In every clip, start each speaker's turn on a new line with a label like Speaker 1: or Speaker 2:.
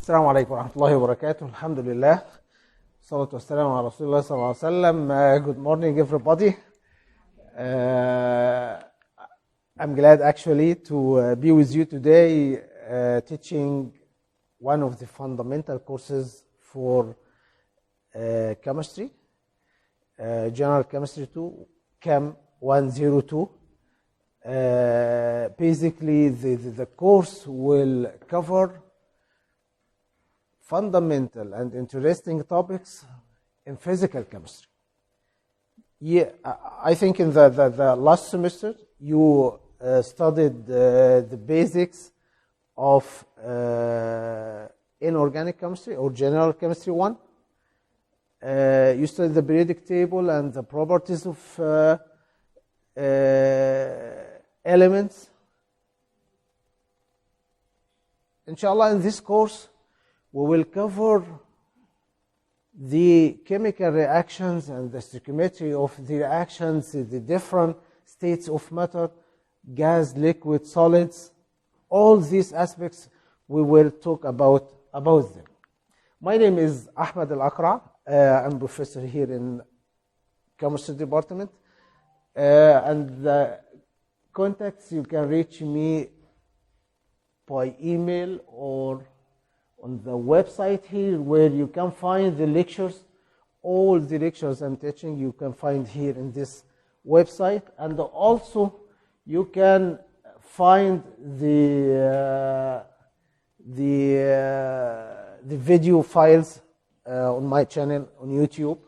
Speaker 1: السلام عليكم ورحمة الله وبركاته. الحمد لله والصلاة والسلام على رسول الله صلى الله عليه وسلم. Good morning everybody. I'm glad actually to be with you today teaching one of the fundamental courses for chemistry, General Chemistry 2, Chem 102. Basically the course will cover fundamental and interesting topics in physical chemistry. Yeah, I think in the last semester you studied the basics of inorganic chemistry or general chemistry 1. You studied the periodic table and the properties of elements. Inshallah, in this course we will cover the chemical reactions and the stoichiometry of the reactions, the different states of matter, gas, liquid, solids. All these aspects we will talk about them. My name is Ahmed Al-Aqra. I'm professor here in chemistry department. And the contacts, you can reach me by email or on the website here, where you can find the lectures. All the lectures I'm teaching you can find here in this website, and also you can find the video files on my channel on YouTube.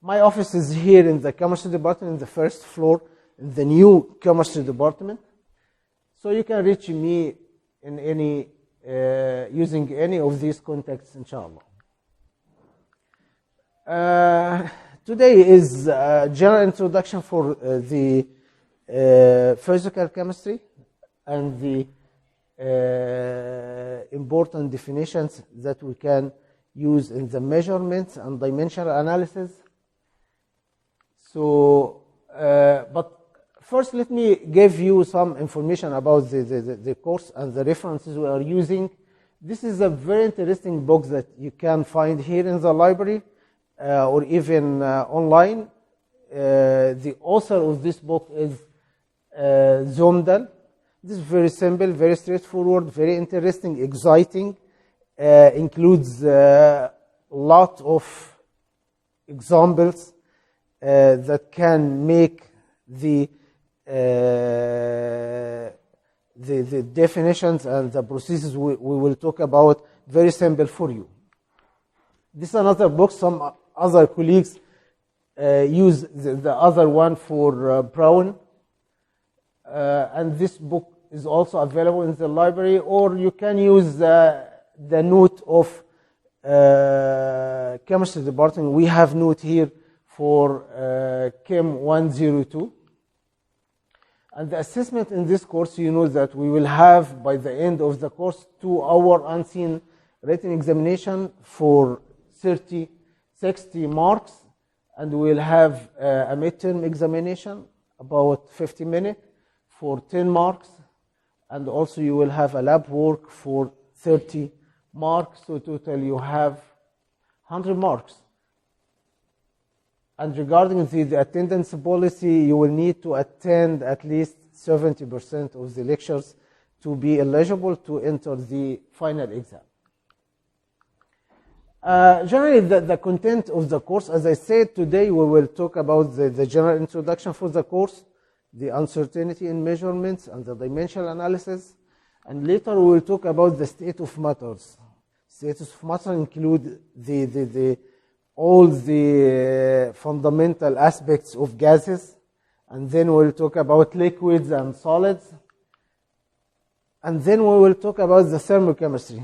Speaker 1: My office is here in the chemistry department, in the first floor, in the new chemistry department. So you can reach me in any using any of these contacts, inshallah. Today is a general introduction for the physical chemistry and the important definitions that we can use in the measurements and dimensional analysis. So, but first, let me give you some information about the course and the references we are using. This is a very interesting book that you can find here in the library or even online. The author of this book is Zomdal. This is very simple, very straightforward, very interesting, exciting, includes a lot of examples that can make the definitions and the processes we will talk about very simple for you. This is another book. Some other colleagues use the other one for Brown, and this book is also available in the library, or you can use the note of chemistry department. We have note here for Chem 102. And the assessment in this course, you know that we will have, by the end of the course, 2-hour unseen written examination for 60 marks, and we will have a midterm examination, about 50 minutes, for 10 marks, and also you will have a lab work for 30 marks, so total you have 100 marks. And regarding the attendance policy, you will need to attend at least 70% of the lectures to be eligible to enter the final exam. Generally, the content of the course, as I said, today we will talk about the general introduction for the course, the uncertainty in measurements and the dimensional analysis, and later we will talk about the state of matters. States of matter include all the fundamental aspects of gases, and then we'll talk about liquids and solids, and then we will talk about the thermochemistry.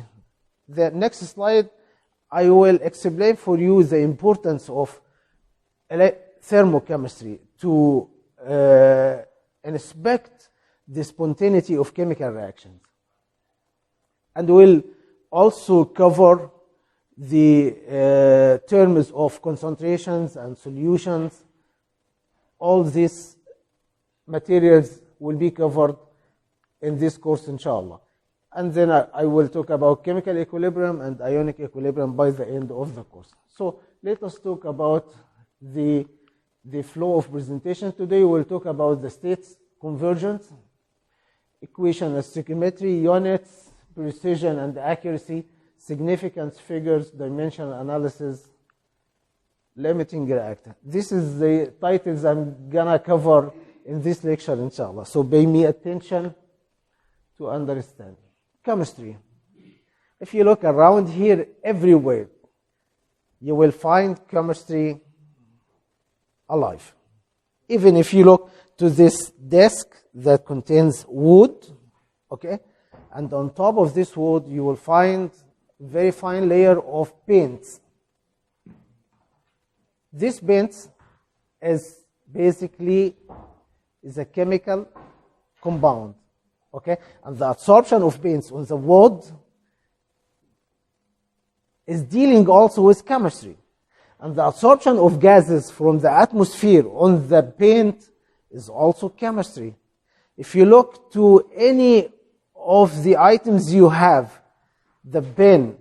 Speaker 1: The next slide, I will explain for you the importance of thermochemistry to inspect the spontaneity of chemical reactions. And we'll also cover the terms of concentrations and solutions. All these materials will be covered in this course, inshallah. and then I will talk about chemical equilibrium and ionic equilibrium by the end of the course. So let us talk about the flow of presentation. Today we'll talk about the states convergence, equation and stoichiometry, units, precision and accuracy, significance figures, dimensional analysis, limiting reactor. This is the titles I'm gonna cover in this lecture, inshallah. So pay me attention to understand. Chemistry. If you look around here, everywhere, you will find chemistry alive. Even if you look to this desk that contains wood, okay, and on top of this wood, you will find a very fine layer of paints. This paint is basically a chemical compound, okay? And the absorption of paints on the wood is dealing also with chemistry. And the absorption of gases from the atmosphere on the paint is also chemistry. If you look to any of the items you have, the pen,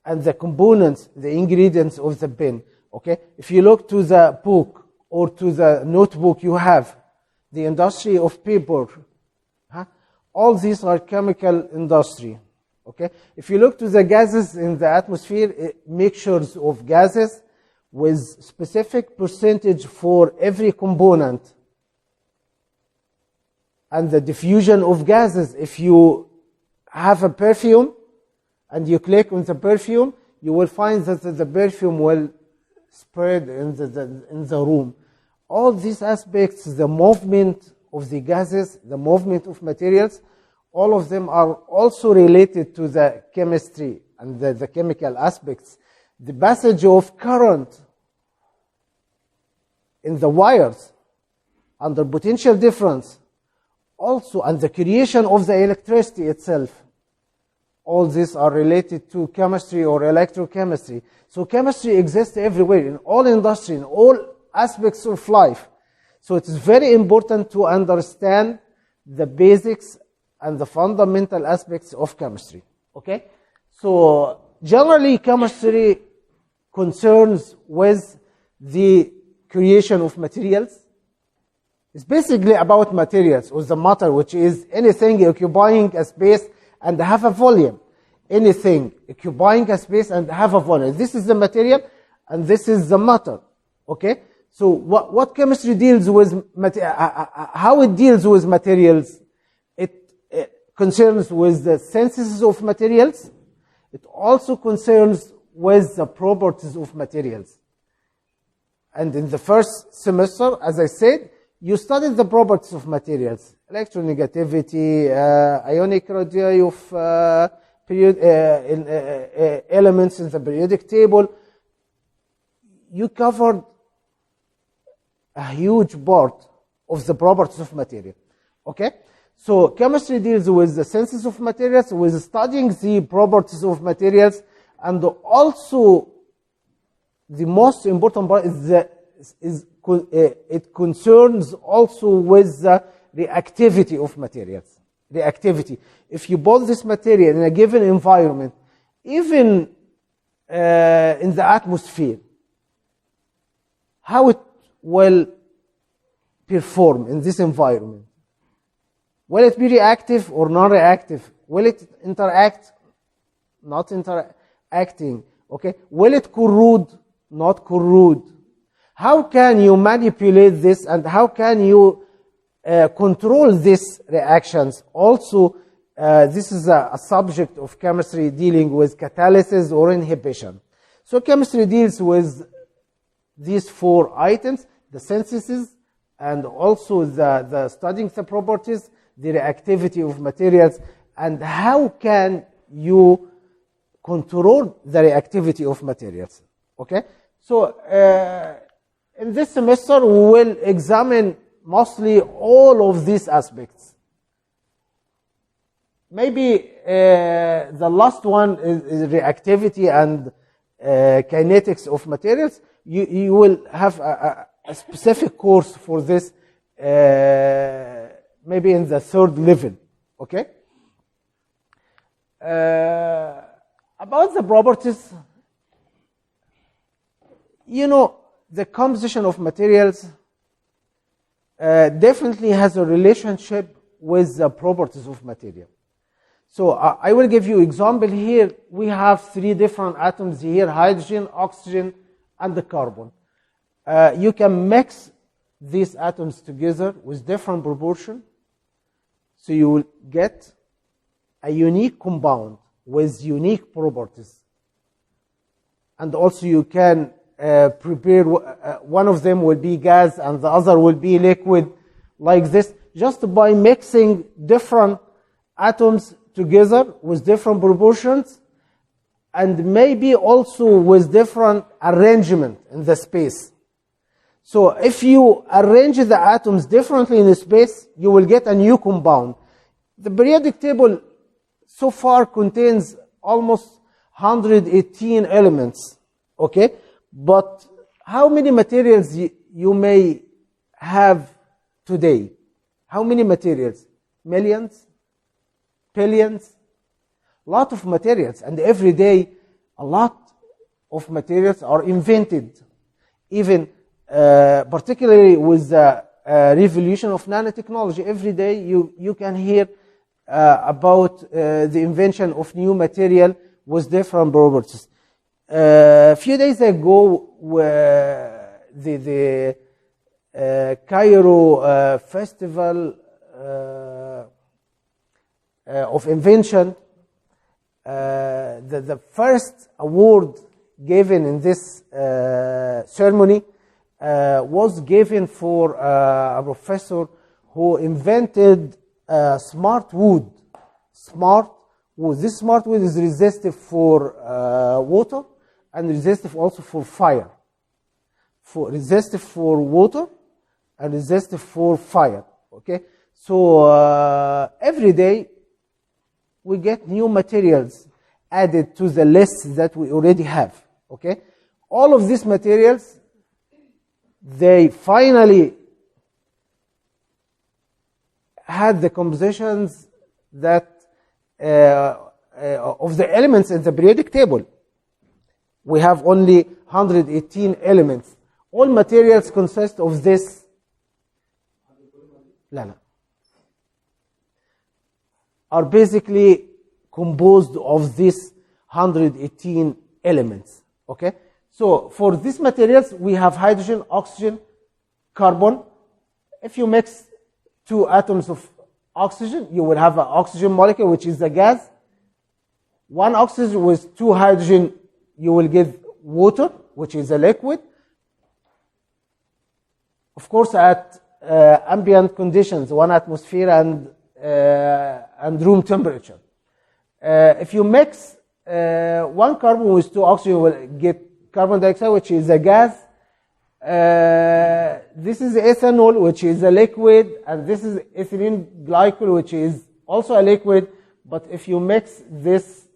Speaker 1: and the components, the ingredients of the pen, okay? If you look to the book or to the notebook you have, the industry of paper, all these are chemical industry, okay? If you look to the gases in the atmosphere, mixtures of gases with specific percentage for every component, and the diffusion of gases. If you have a perfume, and you click on the perfume, you will find that the perfume will spread in the room. All these aspects, the movement of the gases, the movement of materials, all of them are also related to the chemistry and the chemical aspects. The passage of current in the wires under potential difference, also, and the creation of the electricity itself. All these are related to chemistry or electrochemistry. So chemistry exists everywhere, in all industry, in all aspects of life. So it is very important to understand the basics and the fundamental aspects of chemistry. Okay? So generally, chemistry concerns with the creation of materials. It's basically about materials, or the matter, which is anything occupying a space and have a volume. Anything occupying a space and have a volume. This is the material, and this is the matter. Okay? So what chemistry deals with, how it deals with materials, it concerns with the synthesis of materials. It also concerns with the properties of materials. And in the first semester, as I said, you studied the properties of materials. Electronegativity, ionic radii of elements in the periodic table. You covered a huge part of the properties of material. Okay? So chemistry deals with the synthesis of materials, with studying the properties of materials, and also the most important part is it concerns also with the reactivity of materials. Reactivity. If you put this material in a given environment, even in the atmosphere, how it will perform in this environment? Will it be reactive or non-reactive? Will it interact? Not interacting. Okay? Will it corrode? Not corrode. How can you manipulate this, and how can you control these reactions? Also, this is a subject of chemistry dealing with catalysis or inhibition. So chemistry deals with these four items: the synthesis, and also the studying the properties, the reactivity of materials, and how can you control the reactivity of materials. Okay? So in this semester, we will examine mostly all of these aspects. Maybe the last one is reactivity and kinetics of materials. You will have a specific course for this, maybe maybe in the third level, okay? About the properties, you know, the composition of materials definitely has a relationship with the properties of material. So I will give you example here. We have 3 different atoms here, hydrogen, oxygen, and the carbon. You can mix these atoms together with different proportion, so you will get a unique compound with unique properties. And also you can prepare, one of them will be gas and the other will be liquid, like this, just by mixing different atoms together with different proportions, and maybe also with different arrangement in the space. So if you arrange the atoms differently in the space, you will get a new compound. The periodic table so far contains almost 118 elements, okay? But how many materials you may have today? How many materials? Millions? Billions? A lot of materials, and every day a lot of materials are invented. Even particularly with the revolution of nanotechnology, every day you can hear about the invention of new material with different properties. A few days ago, the Cairo Festival of Invention, the first award given in this ceremony was given for a professor who invented smart wood. Smart wood. This smart wood is resistive for water and resistive also for fire. Resistive for water and resistive for fire. Okay, so every day we get new materials added to the list that we already have. Okay, all of these materials, they finally had the compositions that of the elements in the periodic table. We have only 118 elements. All materials consist of this. Are basically composed of these 118 elements. Okay? So for these materials, we have hydrogen, oxygen, carbon. If you mix 2 atoms of oxygen, you will have an oxygen molecule, which is a gas. 1 oxygen with 2 hydrogen, you will get water, which is a liquid. Of course, at ambient conditions, 1 atmosphere and room temperature. If you mix 1 carbon with 2 oxygen, you will get carbon dioxide, which is a gas. This is ethanol, which is a liquid, and this is ethylene glycol, which is also a liquid. But if you mix this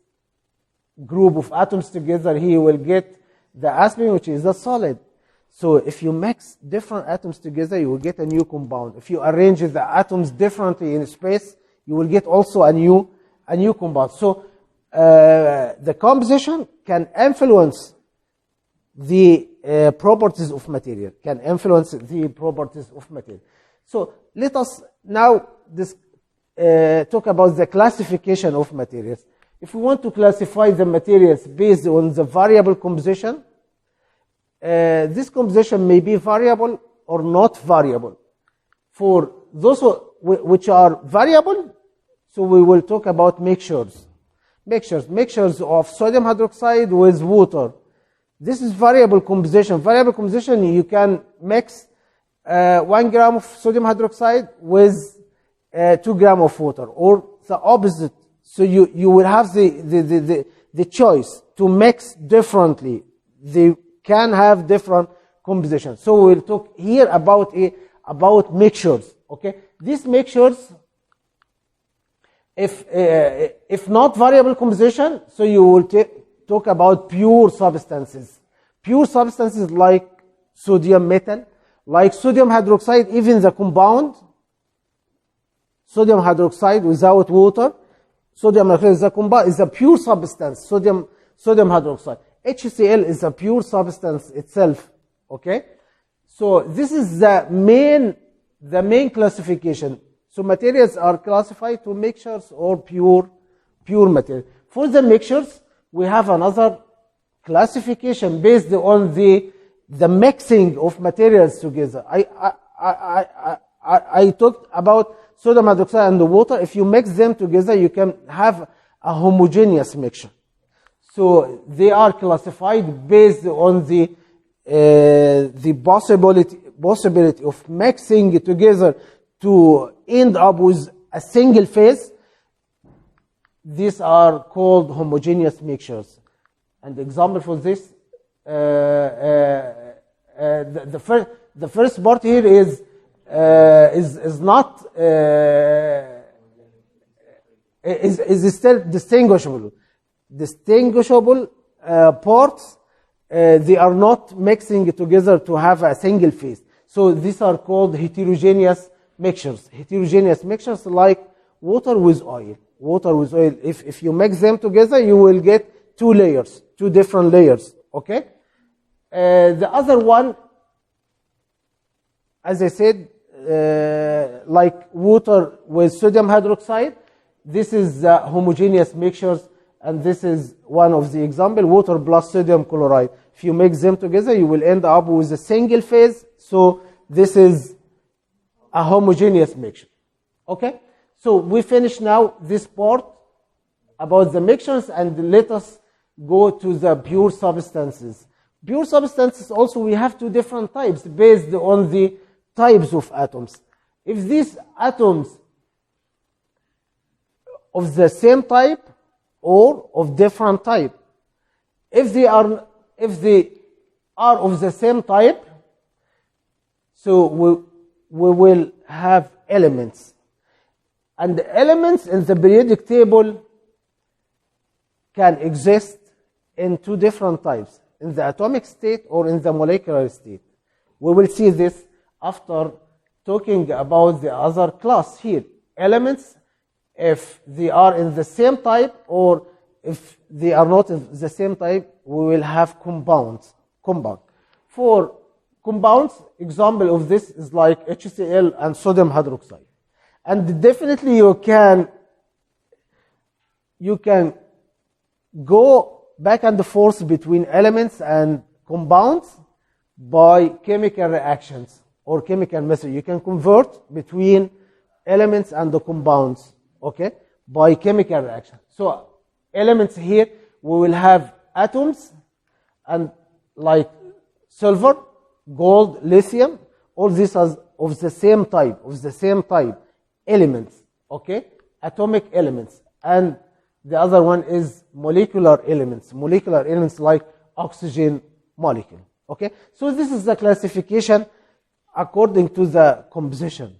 Speaker 1: group of atoms together, here you will get the aspirin, which is a solid. So if you mix different atoms together, you will get a new compound. If you arrange the atoms differently in space, you will get also a new compound. So the composition can influence the properties of material, So let us now talk about the classification of materials. If we want to classify the materials based on the variable composition, this composition may be variable or not variable. For those which are variable, so we will talk about mixtures of sodium hydroxide with water. This is variable composition. Variable composition, you can mix 1 gram of sodium hydroxide with 2 gram of water, or the opposite. So you will have the choice to mix differently. They can have different compositions. So we'll talk here about mixtures. Okay, these mixtures, if not variable composition, so you will talk about pure substances. Pure substances like sodium metal, like sodium hydroxide, even the compound, Sodium hydroxide without water. Sodium hydroxide is a pure substance, sodium hydroxide. HCl is a pure substance itself, okay? So this is the main classification. So materials are classified to mixtures or pure material. For the mixtures, we have another classification based on the mixing of materials together. I talked about sodium hydroxide and the water. If you mix them together, you can have a homogeneous mixture. So they are classified based on the possibility of mixing together to end up with a single phase. These are called homogeneous mixtures. And the example for this, the first part here is not is still distinguishable. Distinguishable parts, they are not mixing together to have a single phase. So these are called heterogeneous mixtures. Heterogeneous mixtures like water with oil. Water with oil, if you mix them together, you will get two different layers, okay? The other one, as I said, like water with sodium hydroxide, this is homogeneous mixtures, and this is one of the examples, water plus sodium chloride. If you mix them together, you will end up with a single phase, so this is a homogeneous mixture, okay? So we finish now this part about the mixtures, and let us go to the pure substances. Pure substances also, we have two different types based on the types of atoms. If these atoms of the same type or of different type, if they are of the same type, so we will have elements. And the elements in the periodic table can exist in two different types, in the atomic state or in the molecular state. We will see this after talking about the other class here. Elements, if they are in the same type or if they are not in the same type, we will have compounds. For compounds, example of this is like HCl and sodium hydroxide. And definitely you can go back and forth between elements and compounds by chemical reactions or chemical method. You can convert between elements and the compounds, okay, by chemical reaction. So elements here, we will have atoms and like silver, gold, lithium, all these are of the same type, elements, okay, atomic elements. And the other one is molecular elements like oxygen molecule, okay. So this is the classification according to the composition,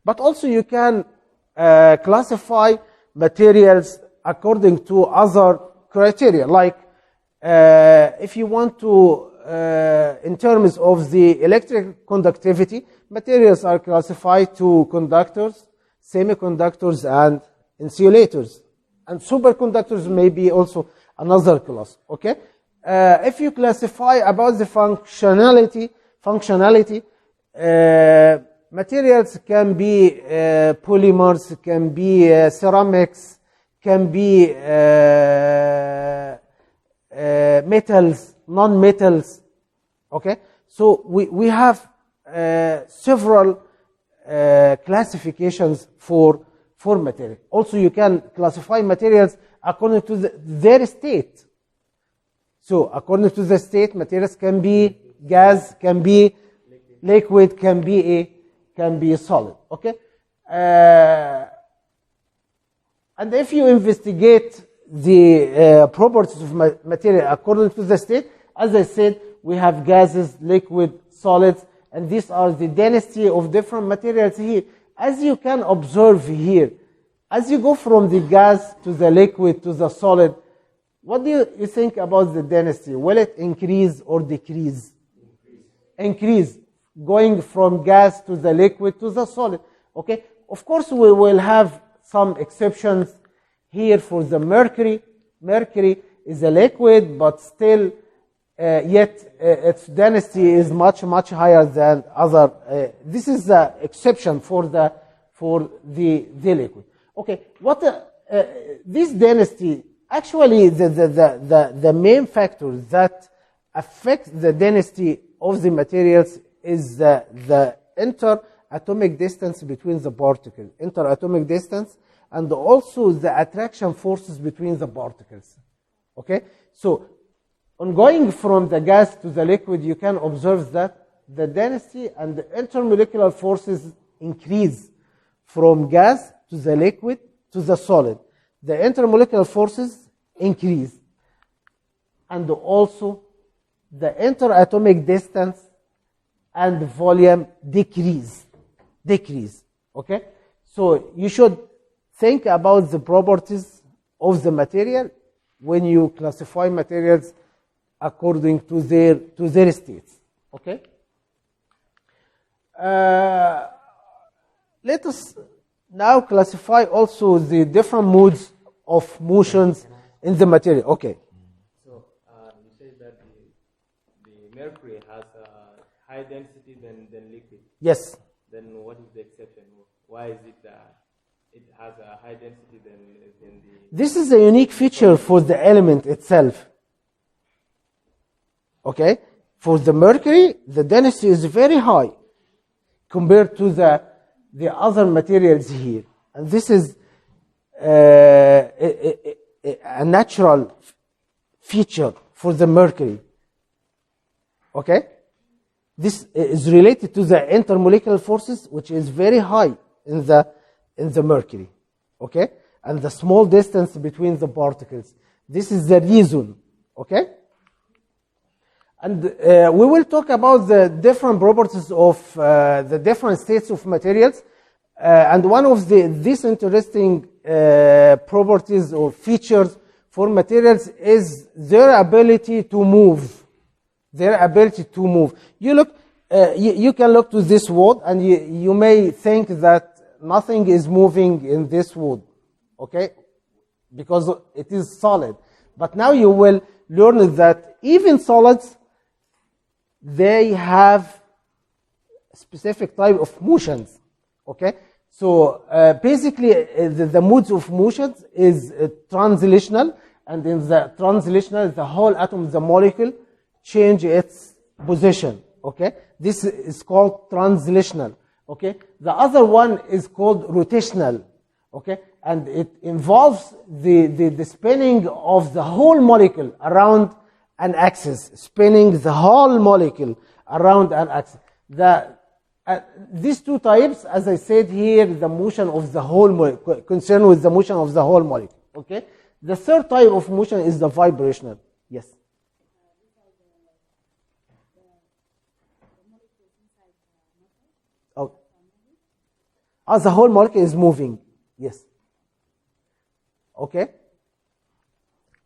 Speaker 1: But also you can classify materials according to other criteria, like if you want to, in terms of the electric conductivity, materials are classified to conductors, semiconductors, and insulators. And superconductors may be also another class, okay? If you classify about the functionality, materials can be polymers, can be ceramics, can be metals, non-metals, okay? So we have several classifications for material. Also, you can classify materials according to their state. So, according to the state, materials can be gas, can be liquid, can be solid. Okay, and if you investigate the properties of material according to the state, as I said, we have gases, liquid, solids, and these are the density of different materials here. As you can observe here, as you go from the gas to the liquid to the solid, what do you think about the density? Will it increase or decrease? Increase. Going from gas to the liquid to the solid. Okay, of course we will have some exceptions here for the mercury. Mercury is a liquid, but still yet its density is much higher than other. This is the exception for the liquid. Okay, what this density, actually the main factor that affects the density of the materials is the interatomic distance between the particles, interatomic distance, and also the attraction forces between the particles. Okay, so on going from the gas to the liquid, you can observe that the density and the intermolecular forces increase from gas to the liquid to the solid. The intermolecular forces increase, and also the interatomic distance and volume decrease. Okay, so you should think about the properties of the material when you classify materials according to their states. Okay. Let us now classify also the different modes of motions in the material. Okay.
Speaker 2: So you say that the mercury has a high density than liquid.
Speaker 1: Yes.
Speaker 2: Then what is the exception? Why is it it has a high density than the...
Speaker 1: This is a unique feature for the element itself. Okay? For the mercury, the density is very high compared to the other materials here. And this is a natural feature for the mercury. Okay? This is related to the intermolecular forces, which is very high in the mercury. Okay? And the small distance between the particles. This is the reason. Okay? And we will talk about the different properties of the different states of materials. And one of these interesting properties or features for materials is their ability to move. Their ability to move. You can look to this wood, and you may think that nothing is moving in this wood, okay, because it is solid. But now you will learn that even solids, they have specific type of motions, okay. So basically, the modes of motions is translational, and in the translational, the whole atom, the molecule, change its position. Okay, this is called translational. Okay, the other one is called rotational. Okay, and it involves the spinning of the whole molecule around an axis, spinning the whole molecule around an axis. These two types, as I said here, the motion of the whole molecule, concerned with the motion of the whole molecule. Okay, the third type of motion is the vibrational. Yes. Oh, the whole molecule is moving. Yes. Okay.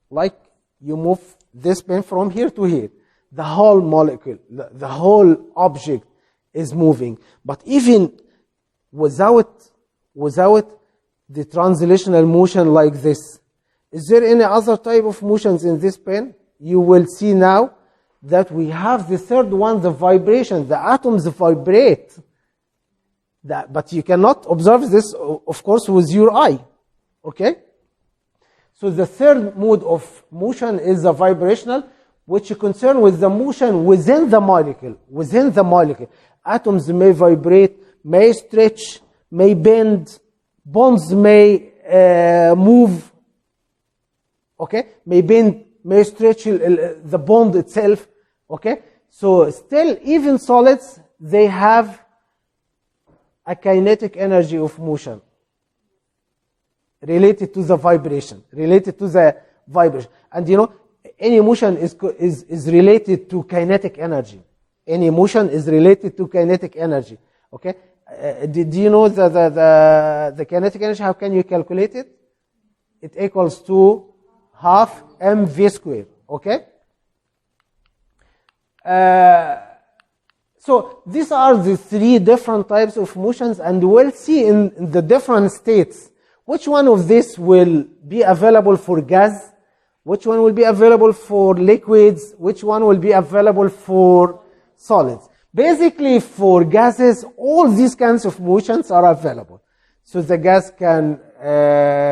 Speaker 1: Like you move this pen from here to here. The whole molecule, the whole object is moving. But even without the translational motion like this, is there any other type of motions in this pen? You will see now that we have the third one, the vibration. The atoms vibrate. But you cannot observe this, of course, with your eye. Okay? So the third mode of motion is the vibrational, which is concerned with the motion within the molecule. Within the molecule. Atoms may vibrate, may stretch, may bend. Bonds may move. Okay? May bend, may stretch the bond itself. Okay? So still, even solids, they have a kinetic energy of motion related to the vibration, And you know, any motion is related to kinetic energy. Any motion is related to kinetic energy. Okay? Do you know the kinetic energy? How can you calculate it? It equals to half mv squared. Okay? So these are the three different types of motions, and we'll see in the different states which one of these will be available for gas, which one will be available for liquids, which one will be available for solids. Basically, for gases, all these kinds of motions are available. So the gas can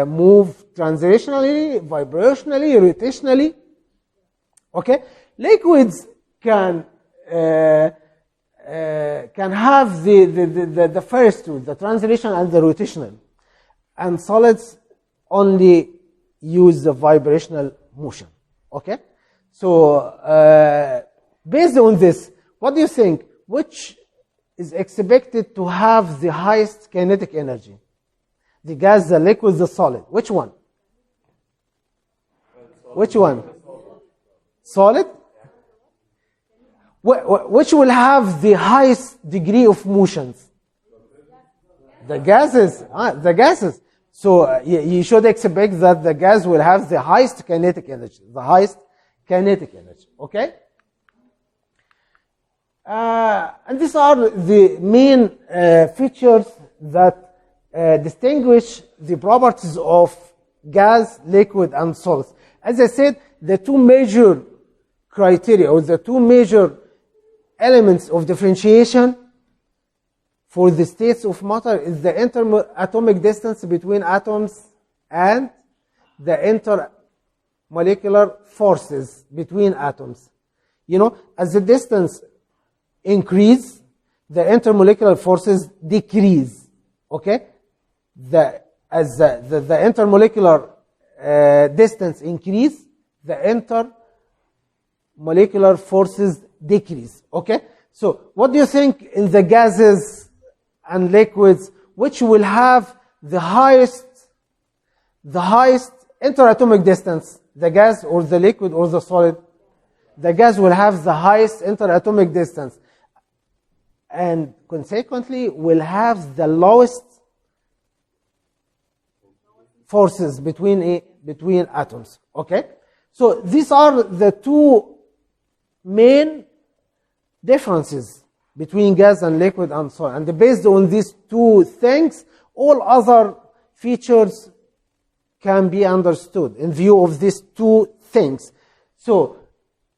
Speaker 1: move translationally, vibrationally, rotationally. Okay? Liquids can have the first two, the translation and the rotational. And solids only use the vibrational motion. Okay? So, based on this, what do you think? Which is expected to have the highest kinetic energy? The gas, the liquid, the solid. Which one? Which one? Solid? Which will have the highest degree of motions? The gases. The gases. So you should expect that the gas will have the highest kinetic energy. The highest kinetic energy. Okay? And these are the main features that distinguish the properties of gas, liquid, and solids. As I said, the two major criteria or the two major elements of differentiation for the states of matter is the interatomic distance between atoms and the intermolecular forces between atoms. You know, as the distance increase, the intermolecular forces decrease. Okay? As the intermolecular distance increase, the intermolecular forces decrease. Okay? So, what do you think in the gases and liquids, which will have the highest interatomic distance? The gas or the liquid or the solid? The gas will have the highest interatomic distance, and consequently will have the lowest forces between atoms. Okay? So these are the two main differences between gas and liquid and solid. And based on these two things, all other features can be understood in view of these two things. So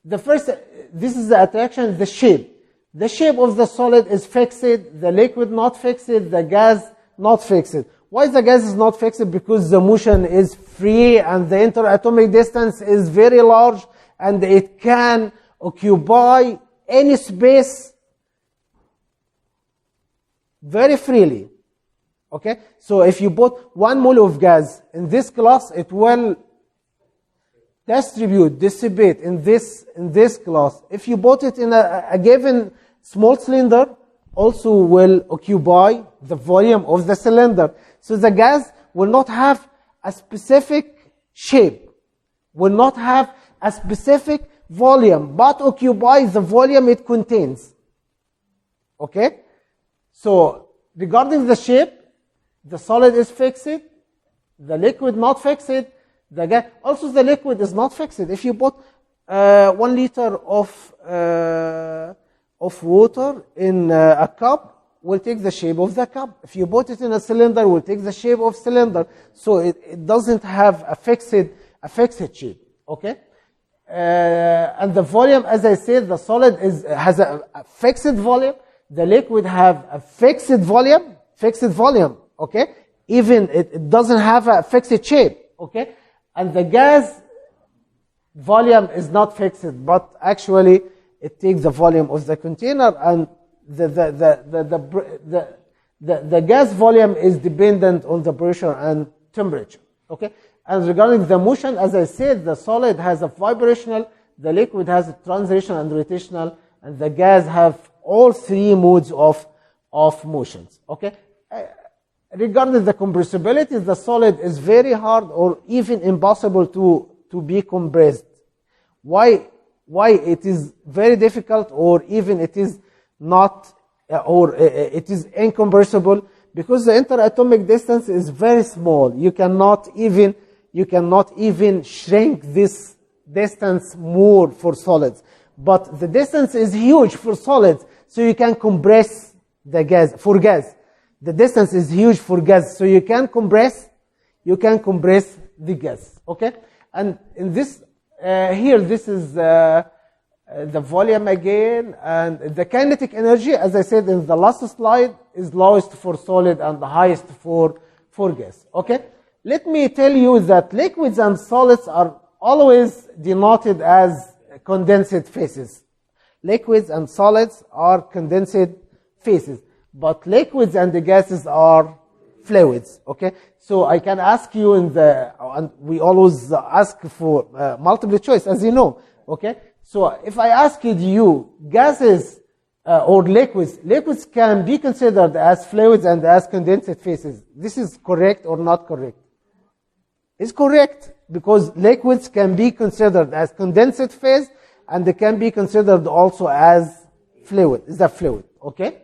Speaker 1: the first, this is the attraction, the shape. The shape of the solid is fixed, the liquid not fixed, the gas not fixed. Why the gas is not fixed? Because the motion is free and the interatomic distance is very large and it can occupy any space very freely. Okay? So if you put 1 mole of gas in this glass, it will dissipate in this glass. If you put it in a given small cylinder, also will occupy the volume of the cylinder. So the gas will not have a specific shape, will not have a specific volume, but occupy the volume it contains. Okay? So regarding the shape, the solid is fixed, the liquid not fixed, the gas, also the liquid is not fixed. If you put 1 liter of water in a cup, will take the shape of the cup. If you put it in a cylinder, will take the shape of cylinder. So it doesn't have a fixed shape. Okay? And the volume, as I said, the solid has a fixed volume. The liquid have a fixed volume. Okay? Even it doesn't have a fixed shape. Okay? And the gas volume is not fixed, but actually it takes the volume of the container, and the gas volume is dependent on the pressure and temperature. Okay? And regarding the motion, as I said, the solid has a vibrational, the liquid has a translational and rotational, and the gas have all three modes of motions. Okay? Regarding the compressibility, the solid is very hard or even impossible to be compressed. Why it is very difficult, or even it is not, or it is incompressible? Because the interatomic distance is very small. You cannot even shrink this distance more for solids. But the distance is huge for solids. So you can compress the gas. For gas, the distance is huge for gas, so you can compress the gas. Okay, and in this here, this is the volume again, and the kinetic energy, as I said in the last slide, is lowest for solid and the highest for gas. Okay, let me tell you that liquids and solids are always denoted as condensed phases. Liquids and solids are condensed phases, but liquids and the gases are fluids. Okay, so I can ask you and we always ask for multiple choice, as you know. Okay, so if I asked you gases or liquids can be considered as fluids and as condensed phases. This is correct or not correct? It's correct, because liquids can be considered as condensed phase and they can be considered also as fluid. Is that fluid? Okay?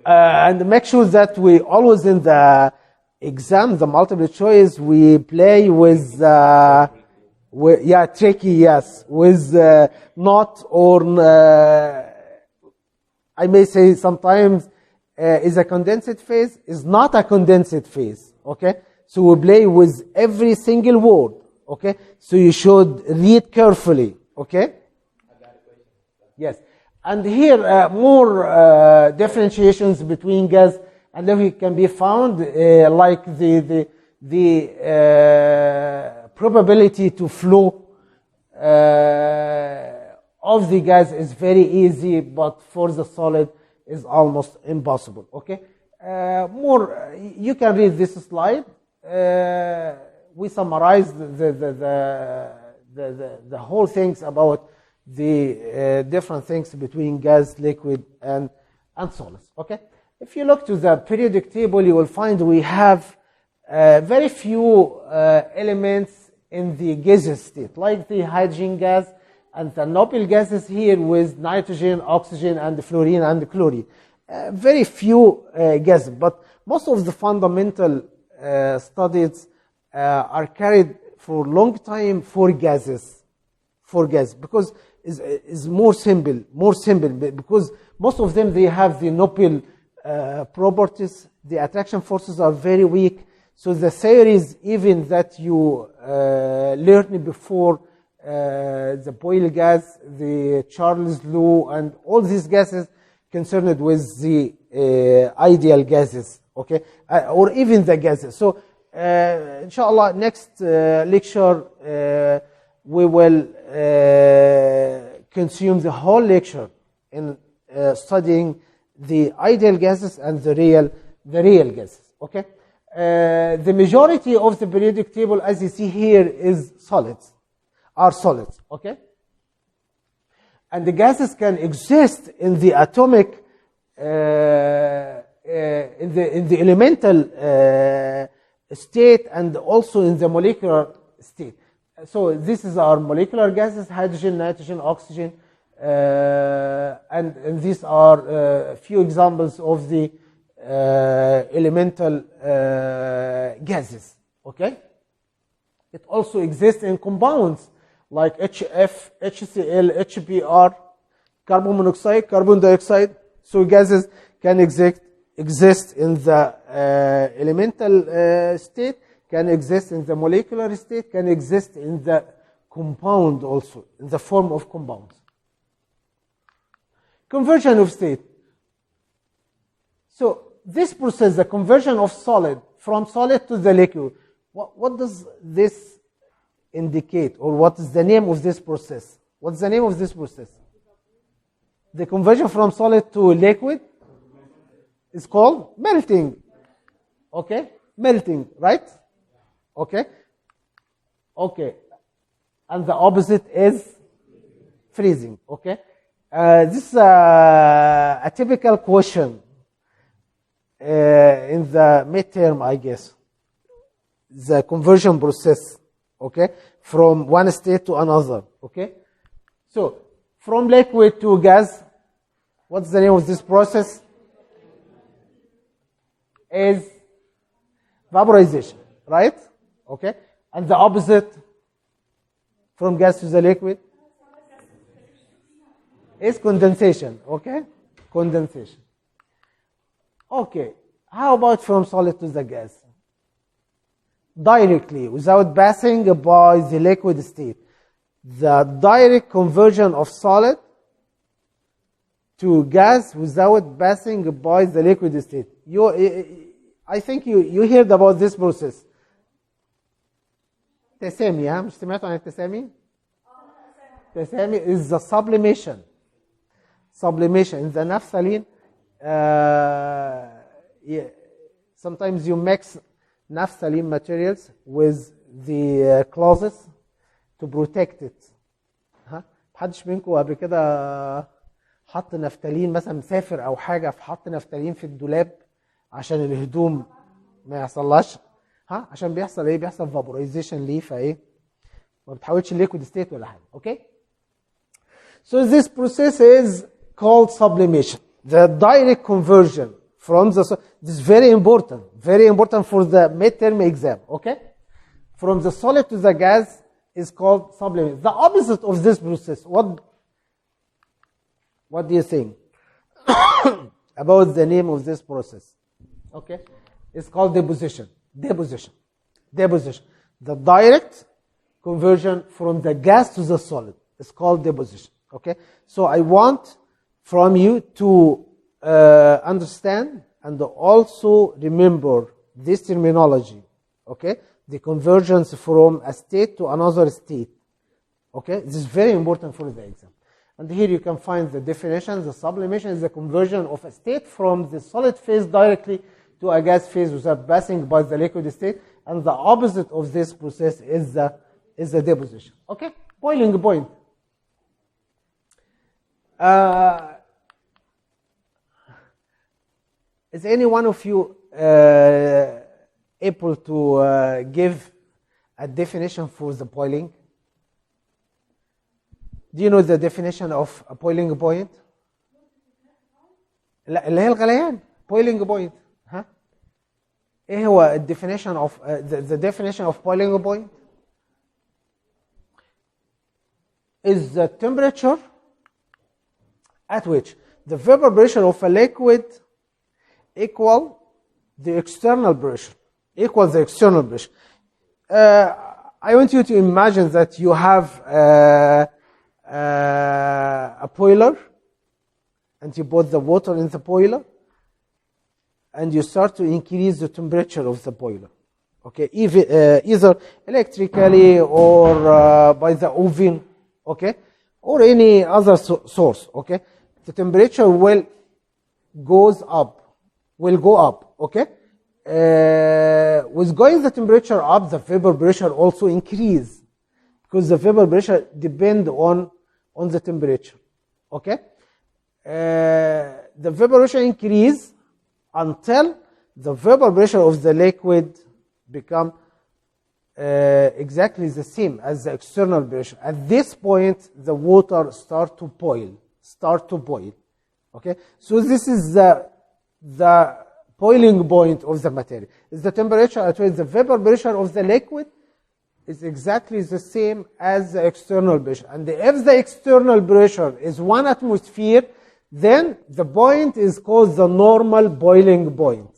Speaker 1: And make sure that we always in the exam, the multiple choice, we play with tricky, yes, with not or I may say sometimes is a condensed phase, is not a condensed phase. Okay, so we play with every single word. Okay, so you should read carefully. Okay. Yes, and here more differentiations between gas and liquid can be found, like the probability to flow of the gas is very easy, but for the solid is almost impossible. Okay, more you can read this slide. We summarize the whole things about the different things between gas, liquid, and solids. Okay, if you look to the periodic table, you will find we have very few elements in the gaseous state, like the hydrogen gas and the noble gases here with nitrogen, oxygen, and fluorine and chlorine. Very few gases, but most of the fundamental studies are carried for a long time for gases, because is more simple, because most of them, they have the noble properties. The attraction forces are very weak. So the theories even that you learned before, the Boyle gas, the Charles law, and all these gases concerned with the ideal gases, okay, or even the gases. So inshallah, next lecture we will consume the whole lecture in studying the ideal gases and the real gases. Okay, the majority of the periodic table, as you see here, is solids. Okay, and the gases can exist in the atomic, in the elemental state, and also in the molecular state. So this is our molecular gases: hydrogen, nitrogen, oxygen, and these are a few examples of the elemental gases. Okay, it also exists in compounds like HF, HCl, HBr, carbon monoxide, carbon dioxide. So gases can exist in the elemental state, can exist in the molecular state, can exist in the compound also, in the form of compounds. Conversion of state. So this process, the conversion of solid, from solid to the liquid, what does this indicate, or what is the name of this process? What's the name of this process? The conversion from solid to liquid is called melting. Okay, melting, right? Okay, and the opposite is freezing. Okay, this is a typical question in the midterm, I guess. The conversion process, okay, from one state to another. Okay, so from liquid to gas, what's the name of this process? Is vaporization, right? Okay, and the opposite from gas to the liquid? is condensation, okay? Condensation. Okay, how about from solid to the gas? Directly, without passing by the liquid state. The direct conversion of solid to gas without passing by the liquid state. I think you heard about this process. تسامي، ها مش سمعتوا عن التسامي؟ التسامي is the sublimation. Sublimation in the naphthalene. Sometimes you mix naphthalene materials with the clothes to protect it. ها محدش منكم قبل كده حط نفتالين مثلا مسافر او حاجه فحط نفتالين في الدولاب عشان الهدوم ما يحصلهاش، ها عشان بيحصل ايه؟ بيحصل فابورايزيشن ليه، فايه ما بتحولش الليكويد ستيت ولا حاجه. اوكي. So this process is called sublimation. The direct conversion from the, this is very important for the midterm exam. Okay, from the solid to the gas is called sublimation. The opposite of this process, what do you think about the name of this process? Okay, it's called deposition. The direct conversion from the gas to the solid is called deposition. Okay, so I want from you to understand and also remember this terminology. Okay, the conversions from a state to another state. Okay, this is very important for the exam. And here you can find the definition. The sublimation is the conversion of a state from the solid phase directly to a gas phase without passing by the liquid state. And the opposite of this process is the deposition. Okay, boiling point. Is any one of you able to give a definition for the boiling? Do you know the definition of a boiling point? لا اللي هي الغليان. boiling point. ها؟ ايه هو definition of the definition of boiling point? Is the temperature at which the vapor pressure of a liquid equal the external pressure. I want you to imagine that you have a boiler and you put the water in the boiler and you start to increase the temperature of the boiler. Okay, either electrically or by the oven, okay, or any other source. Okay, the temperature will go up. Okay, with going the temperature up, the vapor pressure also increase because the vapor pressure depend on the temperature. Okay, the vapor pressure increase until the vapor pressure of the liquid become exactly the same as the external pressure. At this point, the water start to boil. Okay, so this is the boiling point of the material. Is the temperature at which the vapor pressure of the liquid is exactly the same as the external pressure. And if the external pressure is 1 atmosphere, then the point is called the normal boiling point.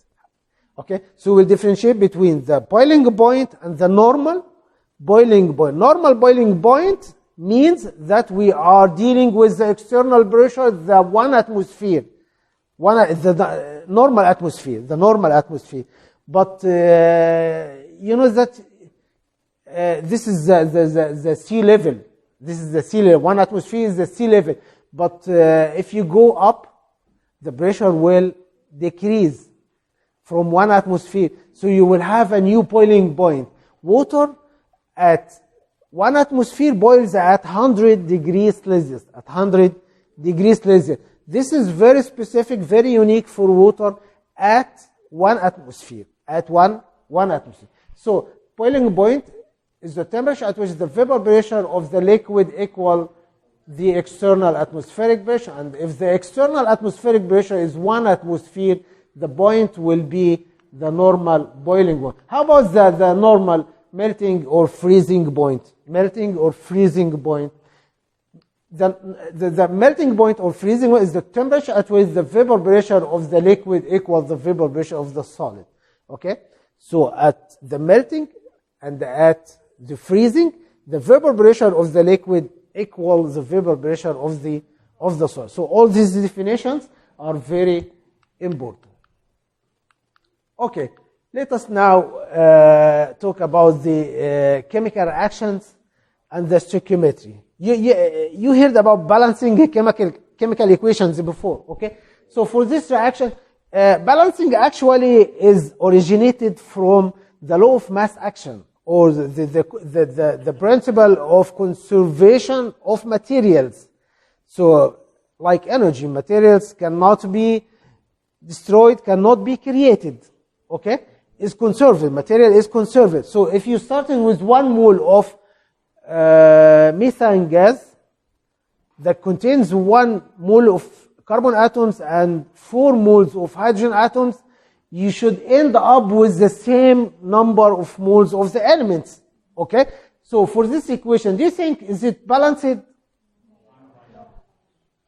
Speaker 1: Okay, so we'll differentiate between the boiling point and the normal boiling point. Normal boiling point means that we are dealing with the external pressure, the 1 atmosphere. The normal atmosphere. But you know that this is the sea level. This is the sea level. 1 atmosphere is the sea level. But if you go up, the pressure will decrease from 1 atmosphere. So you will have a new boiling point. Water at 1 atmosphere boils at 100 degrees Celsius. This is very specific, very unique for water at 1 atmosphere. So boiling point is the temperature at which the vapor pressure of the liquid equal the external atmospheric pressure. And if the external atmospheric pressure is 1 atmosphere, the point will be the normal boiling point. How about the normal melting or freezing point? the melting point or freezing point is the temperature at which the vapor pressure of the liquid equals the vapor pressure of the solid. Okay? So at the melting and at the freezing, the vapor pressure of the liquid equals the vapor pressure of the solid. So all these definitions are very important. Okay, let us now talk about the chemical reactions and the stoichiometry. You heard about balancing chemical equations before, okay? So for this reaction, balancing actually is originated from the law of mass action, or the principle of conservation of materials. So, like energy, materials cannot be destroyed, cannot be created, okay? Is conserved, material is conserved. So if you started with 1 mole of methane gas that contains 1 mole of carbon atoms and 4 moles of hydrogen atoms, you should end up with the same number of moles of the elements. Okay? So for this equation, do you think, is it balanced?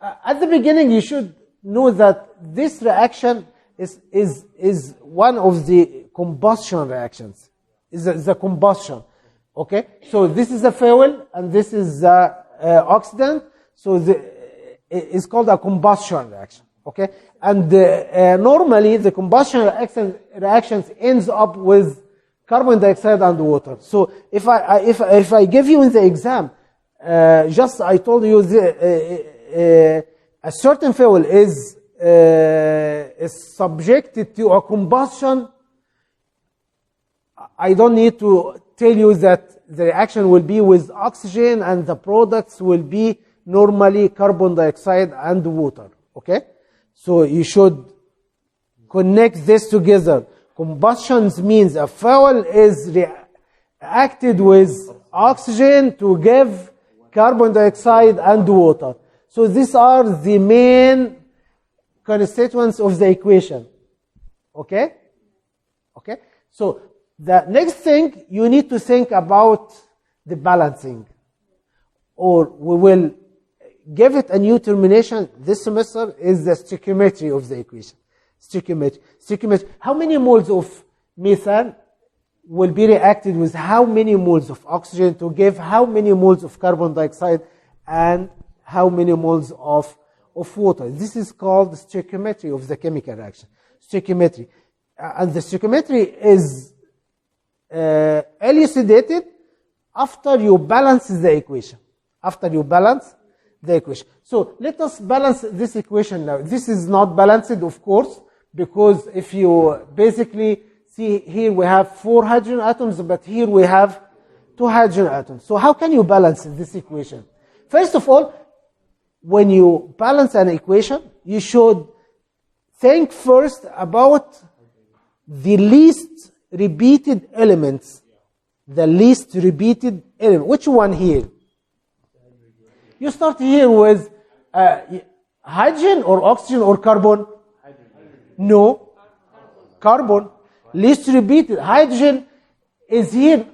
Speaker 1: At the beginning, you should know that this reaction is one of the combustion reactions. Is the combustion. Okay? So this is a fuel and this is the oxidant. So it's called a combustion reaction. Okay? And normally the combustion reactions ends up with carbon dioxide and water. So if I give you in the exam, just I told you a certain fuel is subjected to a combustion, I don't need to tell you that the reaction will be with oxygen and the products will be normally carbon dioxide and water. Okay? So you should connect this together. Combustion means a fuel is reacted with oxygen to give carbon dioxide and water. So these are the main constituents of the equation. Okay? Okay? So the next thing, you need to think about the balancing. Or we will give it a new termination this semester, is the stoichiometry of the equation. Stoichiometry. How many moles of methane will be reacted with how many moles of oxygen to give how many moles of carbon dioxide and how many moles of water. This is called the stoichiometry of the chemical reaction. Stoichiometry. And the stoichiometry is elucidated after you balance the equation. After you balance the equation. So let us balance this equation now. This is not balanced, of course, because if you basically see here we have 4 hydrogen atoms, but here we have 2 hydrogen atoms. So how can you balance this equation? First of all, when you balance an equation, you should think first about the least repeated elements. The least repeated element. Which one here? You start here with hydrogen or oxygen or carbon? No. Carbon. Least repeated. Hydrogen is here.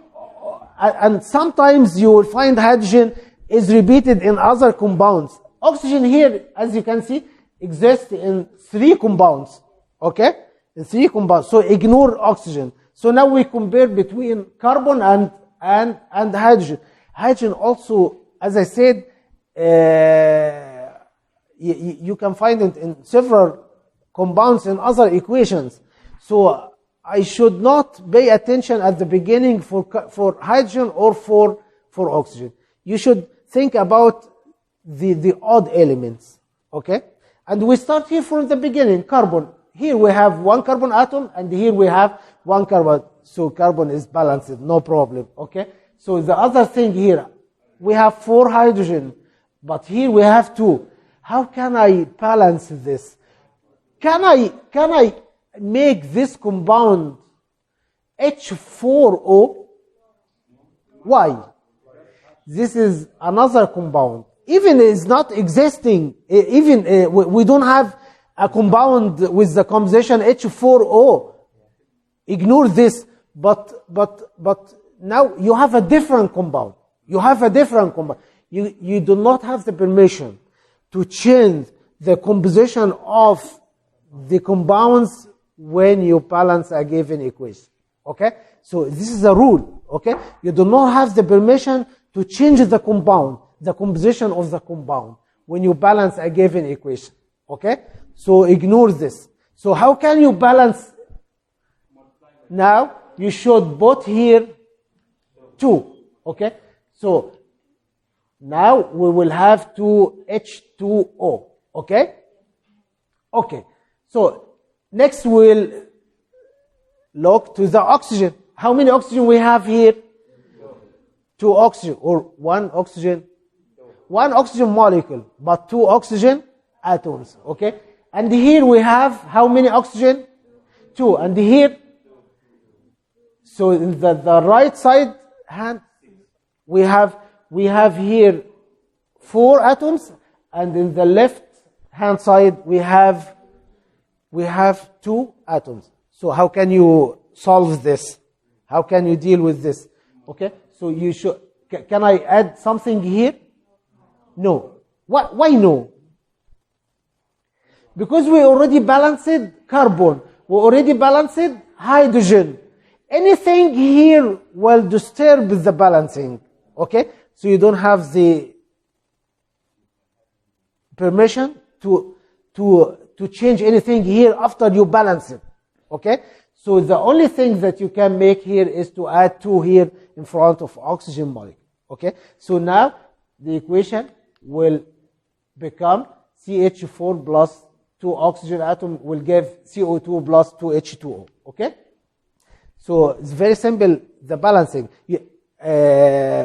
Speaker 1: And sometimes you will find hydrogen is repeated in other compounds. Oxygen here, as you can see, exists in 3 compounds. Okay? In 3 compounds. So ignore oxygen. So now we compare between carbon and hydrogen. Hydrogen also, as I said, you can find it in several compounds in other equations. So I should not pay attention at the beginning for hydrogen or for oxygen. You should think about the odd elements. Okay? And we start here from the beginning. Carbon. Here we have 1 carbon atom and here we have 1 carbon. So carbon is balanced, no problem. Okay? So the other thing here, we have 4 hydrogen, but here we have 2. How can I balance this? Can I make this compound H4O? Why? This is another compound. Even it's not existing. Even we don't have a compound with the composition H4O. Ignore this. But now you have a different compound. You have a different compound. You do not have the permission to change the composition of the compounds when you balance a given equation. Okay? So this is a rule. Okay? You do not have the permission to change the compound, the composition of the compound, when you balance a given equation. Okay? So ignore this. So how can you balance? Now, you should put here 2. Okay? So now we will have 2H2O. Okay? Okay. So next we'll look to the oxygen. How many oxygen we have here? 2 oxygen, or 1 oxygen. 1 oxygen molecule, but 2 oxygen atoms. Okay? And here we have how many oxygen? 2. And here, so in the right side hand, we have here 4 atoms, and in the left hand side we have 2 atoms. So how can you solve this? How can you deal with this? Okay? So you should. Can I add something here? No. Why no? Because we already balanced carbon. We already balanced hydrogen. Anything here will disturb the balancing. Okay? So you don't have the permission to change anything here after you balance it. Okay? So the only thing that you can make here is to add 2 here in front of oxygen molecule. Okay? So now the equation will become CH4 plus 2 oxygen atom will give CO2 plus 2 H2O. Okay? So it's very simple, the balancing.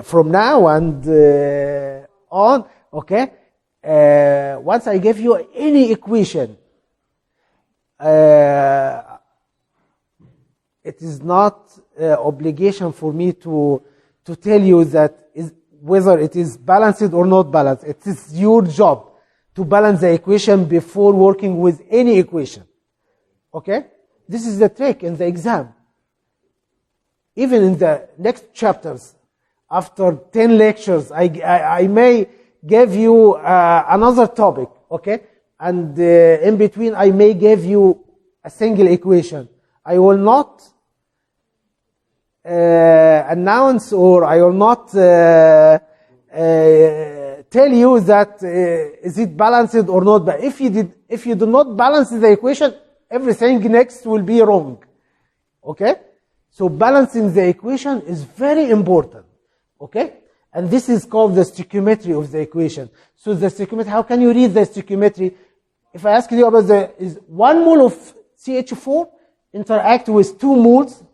Speaker 1: From now and on, okay? Once I give you any equation, it is not obligation for me to tell you that whether it is balanced or not balanced. It is your job to balance the equation before working with any equation. Okay? This is the trick in the exam. Even in the next chapters, after 10 lectures, I may give you another topic, okay? And in between, I may give you a single equation. I will not announce, or I will not tell you that is it balanced or not. But if you do not balance the equation, everything next will be wrong. Okay? So balancing the equation is very important. Okay? And this is called the stoichiometry of the equation. So the stoichiometry, how can you read the stoichiometry? If I ask you about is 1 mole of CH4 interact with 2 moles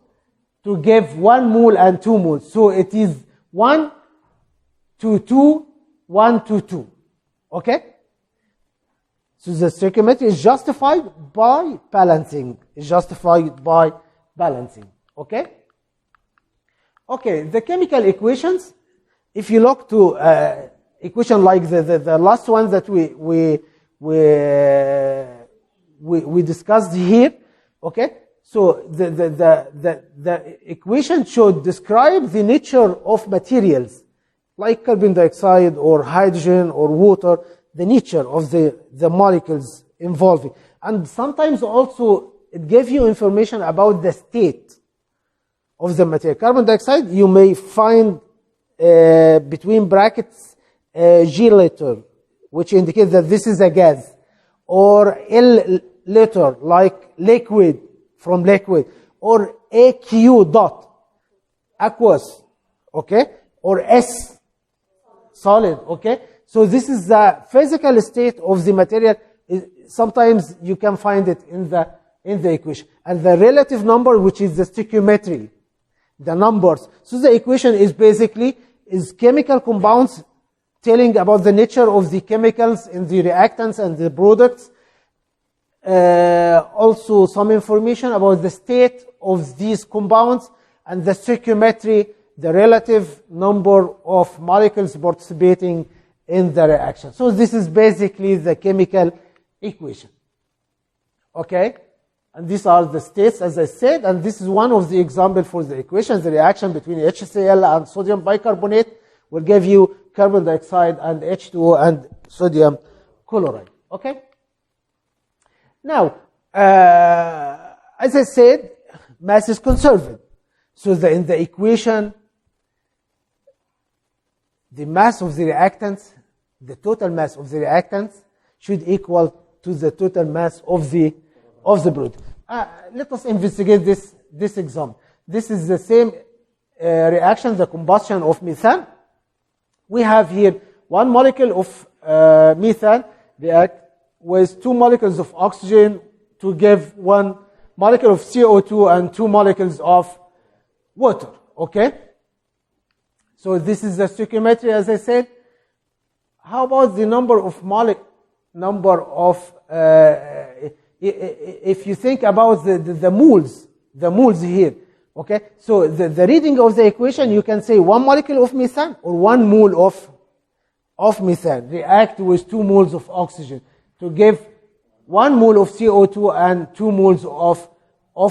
Speaker 1: to give 1 mole and 2 moles. So it is 1 to 2, 1 to 2. Okay? So the stoichiometry is justified by balancing. It's justified by balancing. Okay? Okay, the chemical equations, if you look to equation like the last one that we discussed here, okay? So the equation should describe the nature of materials, like carbon dioxide or hydrogen or water, the nature of the molecules involving. And sometimes also it gives you information about the state of the material. Carbon dioxide, you may find between brackets G letter, which indicates that this is a gas, or L letter, like liquid, from liquid, or AQ dot, aqueous, okay, or S, solid, okay. So this is the physical state of the material. Sometimes you can find it in the equation. And the relative number, which is the stoichiometry, the numbers. So the equation is basically chemical compounds telling about the nature of the chemicals in the reactants and the products. Also some information about the state of these compounds, and the stoichiometry, the relative number of molecules participating in the reaction. So this is basically the chemical equation. Okay? And these are the states, as I said, and this is one of the examples for the equation, the reaction between HCl and sodium bicarbonate, will give you carbon dioxide and H2O and sodium chloride. Okay? Now, as I said, mass is conserved. So in the equation, the mass of the reactants, the total mass of the reactants should equal to the total mass of the product. Let us investigate this example. This is the same reaction, the combustion of methane. We have here one molecule of methane react with 2 molecules of oxygen to give 1 molecule of CO2 and 2 molecules of water. Okay? So this is the stoichiometry, as I said. How about the number of if you think about the moles here, okay? So the reading of the equation, you can say 1 molecule of methane or 1 mole of methane react with 2 moles of oxygen to give 1 mole of CO2 and 2 moles of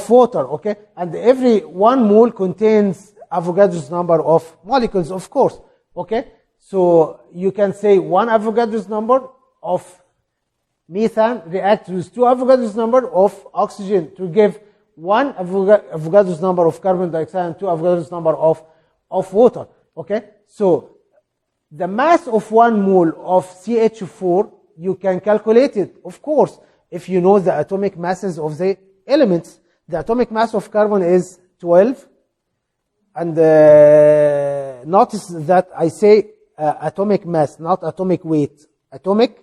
Speaker 1: water, okay? And every 1 mole contains Avogadro's number of molecules, of course, okay? So you can say 1 Avogadro's number of methane reacts with 2 Avogadro's number of oxygen to give 1 Avogadro's number of carbon dioxide and 2 Avogadro's number of water, okay? So the mass of 1 mole of CH4, you can calculate it, of course, if you know the atomic masses of the elements. The atomic mass of carbon is 12, and notice that I say atomic mass, not atomic weight. Atomic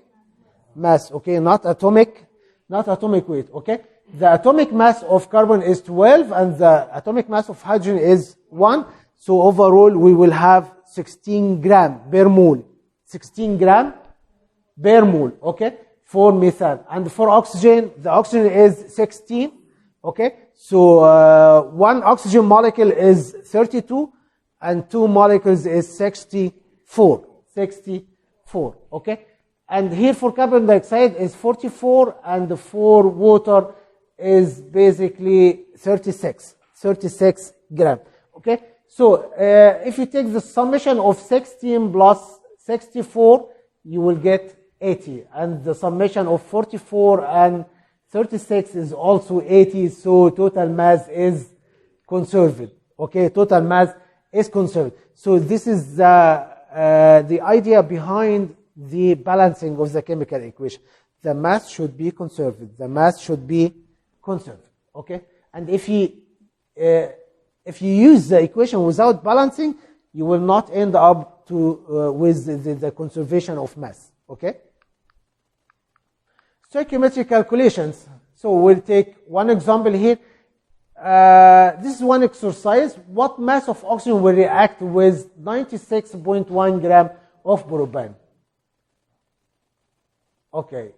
Speaker 1: mass, okay, not atomic weight, okay? The atomic mass of carbon is 12, and the atomic mass of hydrogen is 1. So overall, we will have 16 gram per mole. 16 gram per mole, okay, for methane. And for oxygen, the oxygen is 16, okay? So 1 oxygen molecule is 32, and 2 molecules is 64, okay? And here for carbon dioxide is 44, and for water is basically 36 gram, okay? So if you take the summation of 16 plus 64, you will get 80. And the summation of 44 and 36 is also 80, so total mass is conserved, okay? Total mass is conserved. So this is the idea behind the balancing of the chemical equation. The mass should be conserved. The mass should be conserved, okay? And if you use the equation without balancing, you will not end up with the conservation of mass, okay? Stoichiometric calculations. So we'll take one example here. This is one exercise. What mass of oxygen will react with 96.1 gram of propane? Okay.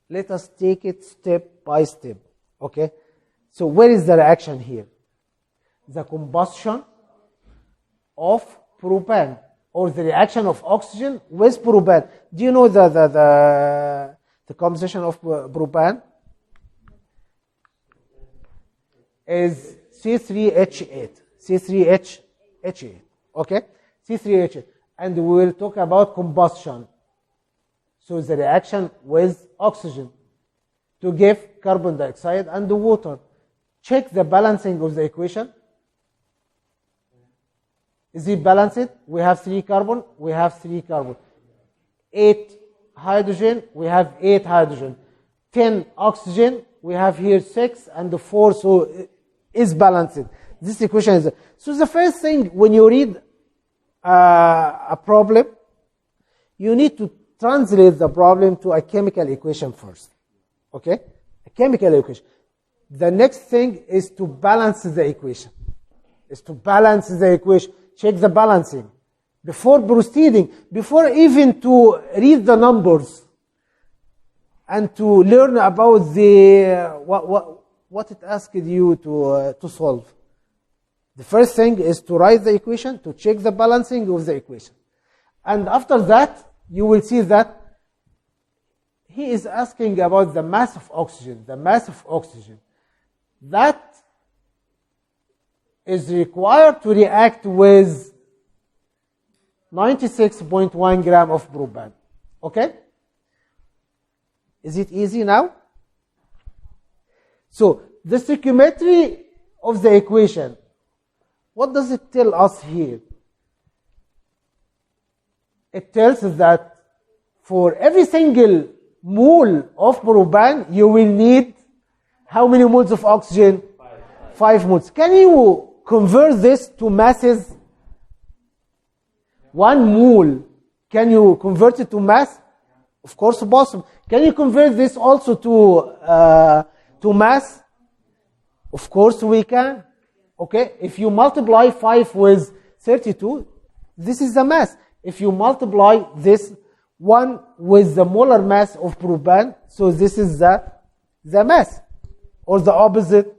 Speaker 1: Let us take it step by step, okay? So where is the reaction here? The combustion of propane, or the reaction of oxygen with propane. Do you know the composition of propane? Is C3H8. C3H8, okay? C3H8. And we will talk about combustion. So the reaction with oxygen to give carbon dioxide and the water. Check the balancing of the equation. Is it balanced? We have 3 carbon, we have 3 carbon. 8 hydrogen, we have 8 hydrogen. 10 oxygen, we have here 6 and 4, so it is balanced. This equation is... So the first thing, when you read a problem, you need to translate the problem to a chemical equation first. Okay? A chemical equation. The next thing is to balance the equation. Check the balancing. Before proceeding, before even to read the numbers and to learn about the what it asked you to solve. The first thing is to write the equation, to check the balancing of the equation. And after that, you will see that he is asking about the mass of oxygen. The mass of oxygen. That is required to react with 96.1 gram of propane. Okay? Is it easy now? So, the stoichiometry of the equation, what does it tell us here? It tells us that for every single mole of propane, you will need how many moles of oxygen? 5 moles. Can you convert this to masses? 1 mole, can you convert it to mass? Of course possible. Can you convert this also to mass? Of course we can. Okay, if you multiply 5 with 32, this is the mass. If you multiply this 1 with the molar mass of propane, so this is the mass, or the opposite.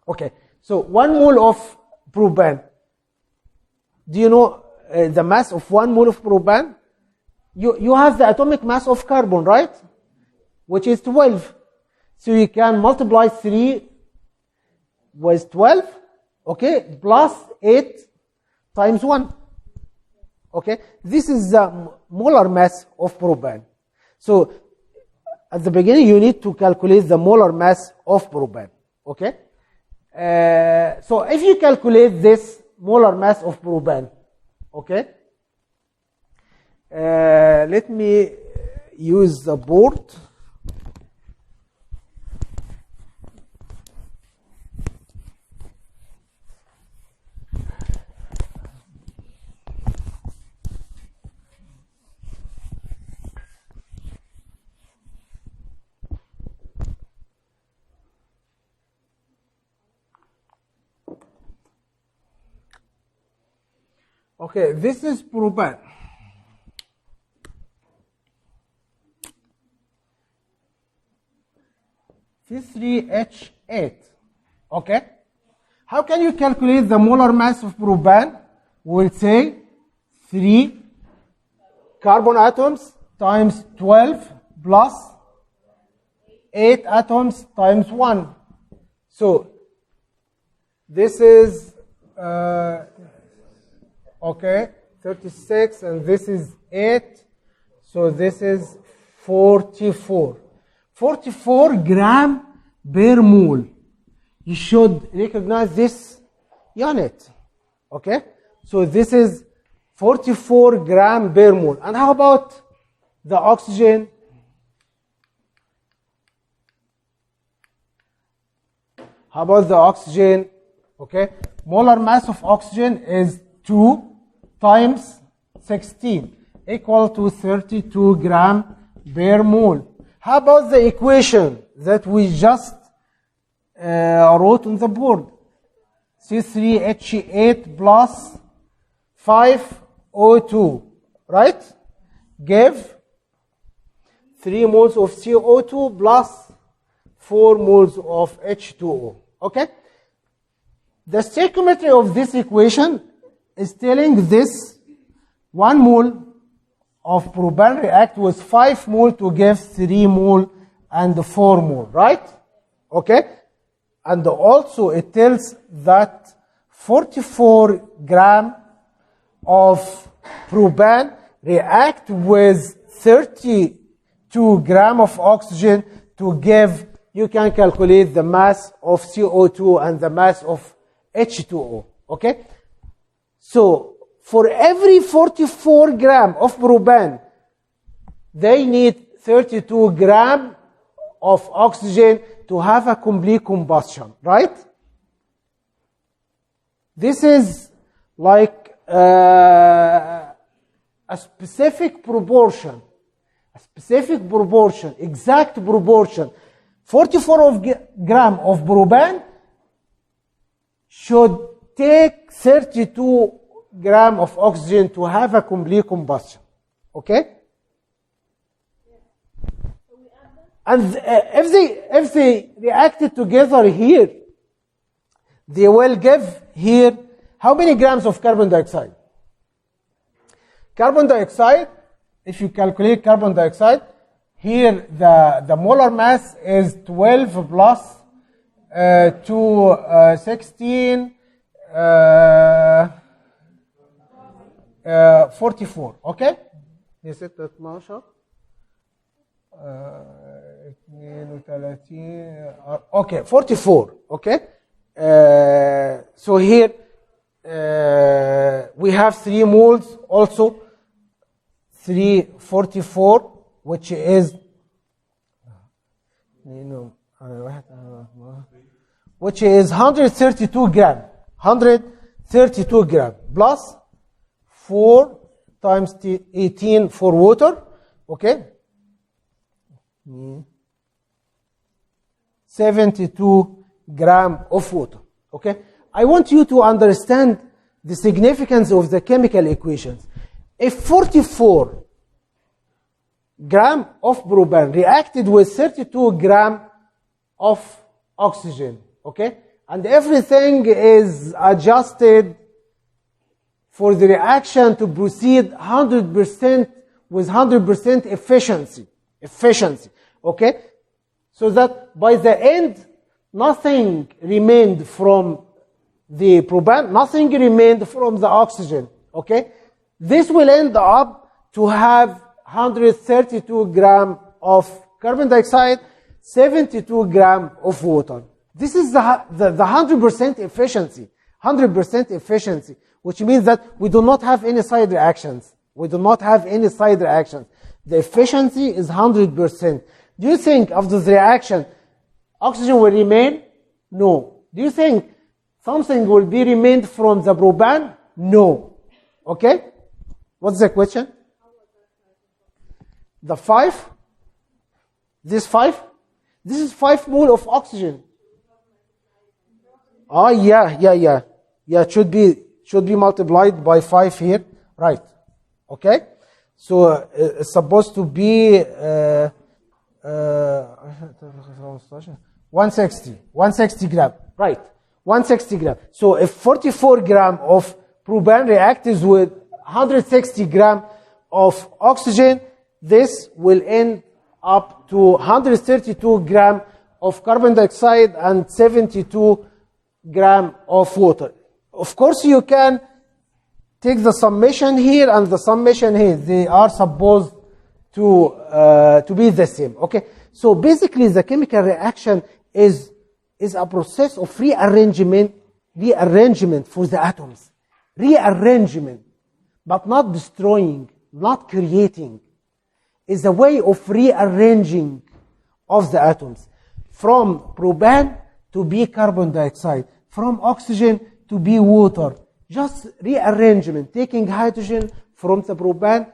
Speaker 1: Okay, so 1 mole of propane. Do you know the mass of 1 mole of propane? You have the atomic mass of carbon, right? Which is 12. So you can multiply 3 with 12, okay, plus 8 times 1. Okay, this is the molar mass of propane. So at the beginning you need to calculate the molar mass of propane. Okay, so if you calculate this molar mass of propane, okay, let me use the board. Okay, this is propane. C3H8. Okay? How can you calculate the molar mass of propane? We'll say 3 carbon atoms times 12 plus 8 atoms times 1. So, this is okay, 36, and this is 8, so this is 44. 44 gram per mole. You should recognize this unit, okay? So this is 44 gram per mole. And how about the oxygen? How about the oxygen? Okay, molar mass of oxygen is 2 times 16, equal to 32 gram per mole. How about the equation that we just wrote on the board? C3H8 plus 5O2, right? Give 3 moles of CO2 plus 4 moles of H2O. Okay? The stoichiometry of this equation is telling this 1 mole of propane react with 5 mole to give 3 mole and 4 mole, right? Okay? And also it tells that 44 gram of propane react with 32 gram of oxygen to give, you can calculate the mass of CO2 and the mass of H2O, okay? So, for every 44 gram of propane, they need 32 gram of oxygen to have a complete combustion, right? This is like a specific proportion, exact proportion. 44 gram of propane should take 32 gram of oxygen to have a complete combustion. Okay? And if they reacted together here, they will give here how many grams of carbon dioxide? Carbon dioxide, if you calculate carbon dioxide, here the molar mass is 12 plus 2, 16, 44. Okay. يا 6 12 32. Okay, 44. Okay. So here we have 3 moles also. 344, which is which is 132 gram. 132 gram plus 4 times 18 for water. Okay. 72 gram of water. Okay. I want you to understand the significance of the chemical equations. If 44 gram of propane reacted with 32 gram of oxygen, okay, and everything is adjusted for the reaction to proceed 100% with 100% efficiency, okay, so that by the end nothing remained from the propane, nothing remained from the oxygen, okay. This will end up to have 132 gram of carbon dioxide, 72 gram of water. This is the 100% efficiency. 100% efficiency, which means that we do not have any side reactions. We do not have any side reactions. The efficiency is 100%. Do you think after the reaction, oxygen will remain? No. Do you think something will be remained from the propane? No. Okay? What's the question? The 5? This 5? This is 5 mole of oxygen. Oh, yeah. It should be multiplied by 5 here. Right. Okay? So, it's supposed to be 160 gram. Right. 160 gram. So, if 44 gram of propane reacts with 160 gram of oxygen, this will end up to 132 gram of carbon dioxide and 72 gram of water. Of course, you can take the summation here and the summation here. They are supposed to be the same. Okay. So basically, the chemical reaction is a process of rearrangement for the atoms. Rearrangement, but not destroying, not creating. Is a way of rearranging of the atoms. From propane to be carbon dioxide. From oxygen to be water. Just rearrangement, taking hydrogen from the propane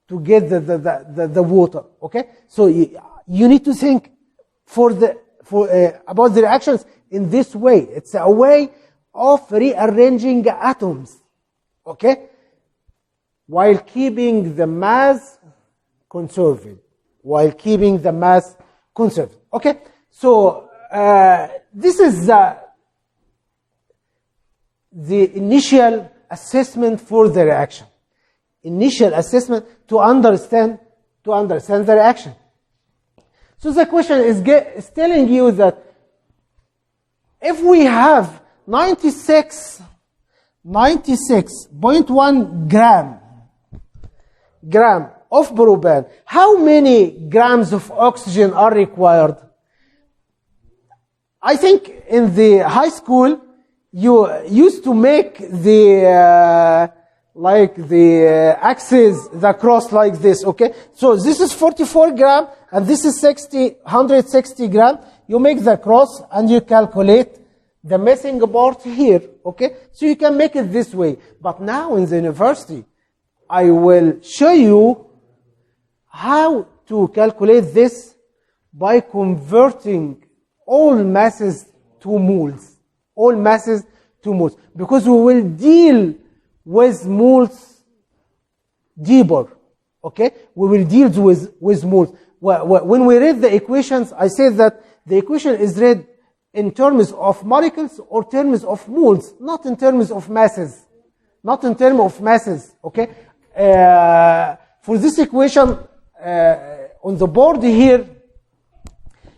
Speaker 1: to get the water. Okay? So you need to think about the reactions in this way. It's a way of rearranging atoms. Okay? While keeping the mass conserved. Okay? So this is the initial assessment for the reaction. Initial assessment to understand the reaction. So the question is telling you that if we have 96.1 gram of propane, how many grams of oxygen are required? I think in the high school, you used to make the axis, the cross like this, okay? So this is 44 gram, and this is 160 gram. You make the cross, and you calculate the missing part here, okay? So you can make it this way. But now in the university, I will show you how to calculate this by converting all masses to moles. All masses to moles. Because we will deal with moles deeper. Okay? We will deal with moles. When we read the equations, I said that the equation is read in terms of molecules or terms of moles, not in terms of masses. Not in terms of masses. Okay? For this equation, on the board here,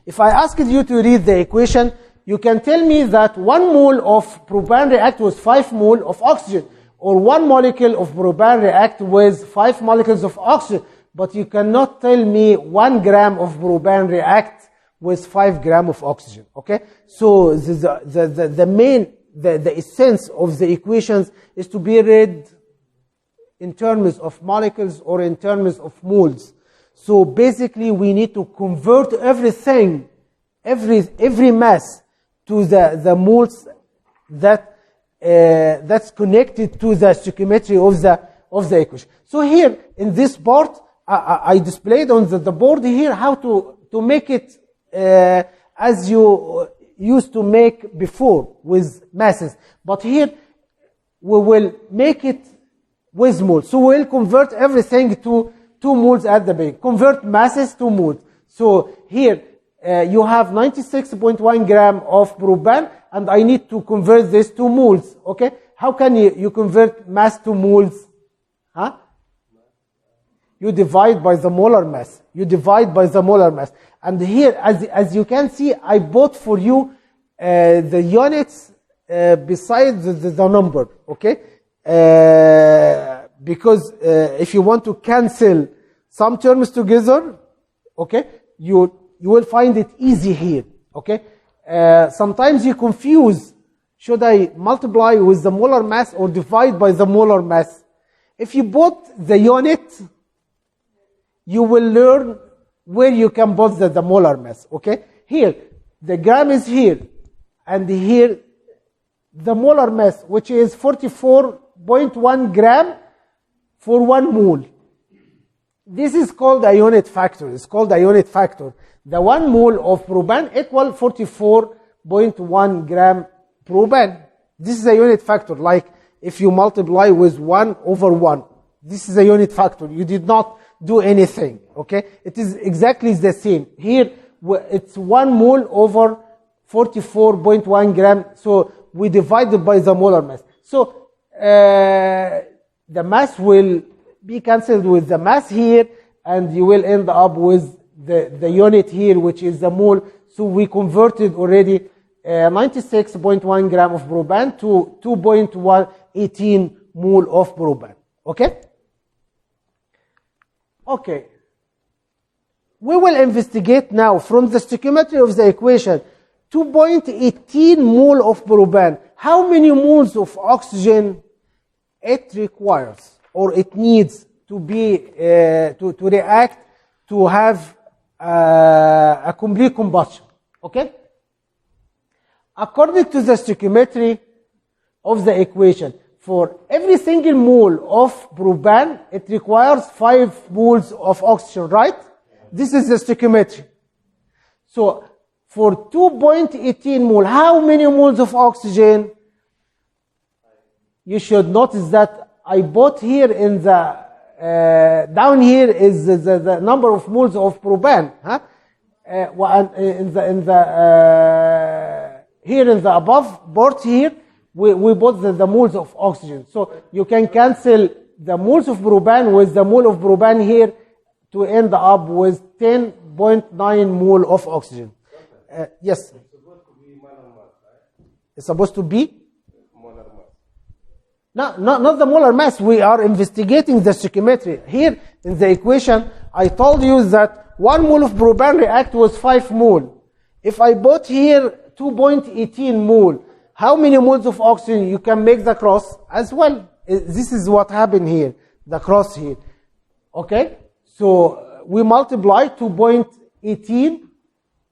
Speaker 1: if I asked you to read the equation, you can tell me that 1 mole of propane reacts with 5 mole of oxygen. or 1 molecule of propan react with 5 molecules of oxygen, but you cannot tell me 1 gram of propan react with 5 grams of oxygen, okay? So the main, the essence of the equations is to be read in terms of molecules or in terms of moles. So basically we need to convert everything, every mass to the moles that that's connected to the stoichiometry of the equation. So here in this part, I displayed on the board here how to make it as you used to make before with masses. But here we will make it with moles. So we'll convert everything to 2 moles at the beginning. Convert masses to moles. So here you have 96.1 gram of propan, and I need to convert this to moles. Okay? How can you convert mass to moles? Huh? You divide by the molar mass. You divide by the molar mass. And here, as you can see, I bought for you the units beside the number. Okay? Because if you want to cancel some terms together, okay, you will find it easy here. Okay? Sometimes you confuse, should I multiply with the molar mass or divide by the molar mass? If you put the unit, you will learn where you can put the molar mass. Okay? Here, the gram is here, and here the molar mass, which is 44.1 gram for 1 mole. This is called a unit factor. It's called a unit factor. The 1 mole of propan equal 44.1 gram propan. This is a unit factor, like if you multiply with 1 over 1. This is a unit factor. You did not do anything, okay? It is exactly the same. Here, it's 1 mole over 44.1 gram, so we divide it by the molar mass. So, the mass will be cancelled with the mass here, and you will end up with the unit here, which is the mole. So we converted already 96.1 gram of propan to 2.118 mole of propan. Okay? Okay. We will investigate now from the stoichiometry of the equation 2.18 mole of propan. How many moles of oxygen it requires or it needs to be to react to have a complete combustion? Okay? According to the stoichiometry of the equation, for every single mole of propan, it requires 5 moles of oxygen, right? This is the stoichiometry. So, for 2.18 mole, how many moles of oxygen? You should notice that I put here in the, down here is the number of moles of propan. Huh? Here in the above part here, we put the moles of oxygen. So you can cancel the moles of propan with the mole of propan here to end up with 10.9 mole of oxygen. Yes?
Speaker 2: It's supposed to be molar mass, right?
Speaker 1: It's supposed to be?
Speaker 2: Molar mass.
Speaker 1: No, not the molar mass. We are investigating the stoichiometry. Here in the equation, I told you that 1 mole of propan react with 5 mole. If I put here 2.18 mole, how many moles of oxygen? You can make the cross as well. This is what happened here, the cross here. Okay? So we multiply 2.18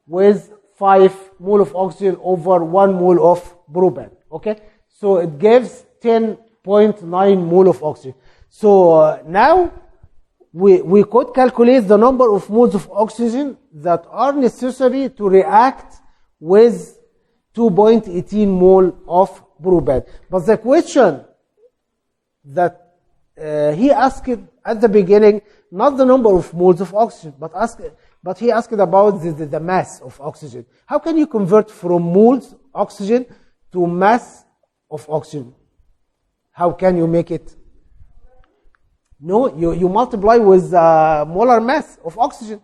Speaker 1: with 5 mole of oxygen over 1 mole of propan. Okay? So it gives 10.9 mole of oxygen. So now we could calculate the number of moles of oxygen that are necessary to react with 2.18 mole of propan. But the question that he asked at the beginning, not the number of moles of oxygen, but he asked about the mass of oxygen. How can you convert from moles oxygen to mass of oxygen? How can you make it? No, you multiply with molar mass of oxygen.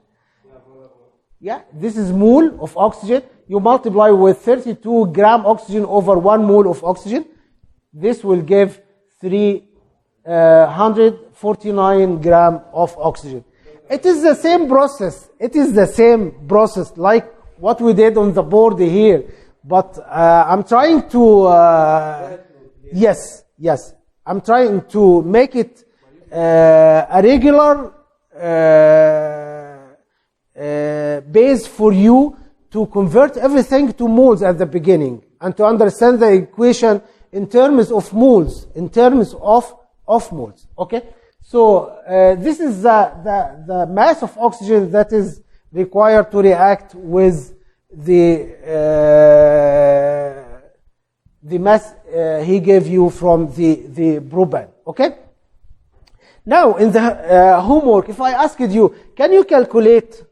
Speaker 1: Yeah, this is mole of oxygen. You multiply with 32 gram oxygen over 1 mole of oxygen. This will give 349 gram of oxygen. It is the same process. It is the same process like what we did on the board here. But I'm trying to, yes. I'm trying to make it a regular base for you to convert everything to moles at the beginning and to understand the equation in terms of moles, in terms of moles. Okay? So this is the mass of oxygen that is required to react with the mass he gave you from the propane. Okay? Now, in the homework, if I asked you, can you calculate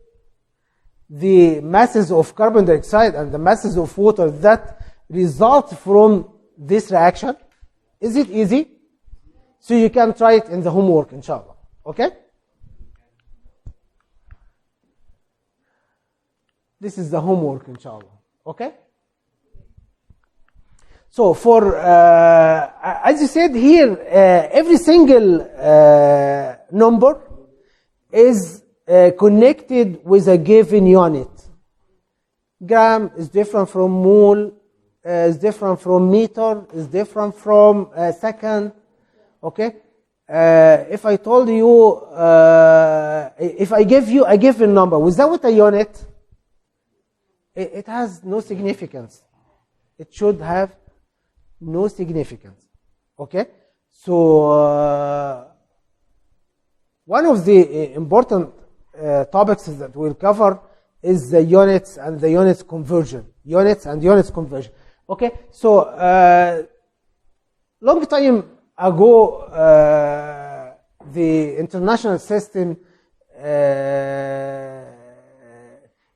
Speaker 1: the masses of carbon dioxide and the masses of water that result from this reaction? Is it easy? So you can try it in the homework, inshallah. Okay? This is the homework, inshallah. Okay? So for, as you said here, every single number is connected with a given unit. Gram is different from mole, is different from meter, is different from second. Okay? If I told you, if I give you a given number without a unit, it has no significance. It should have no significance. Okay? So, one of the important topics that we'll cover is the units and the units conversion. Units and units conversion. Okay? So, long time ago, the international system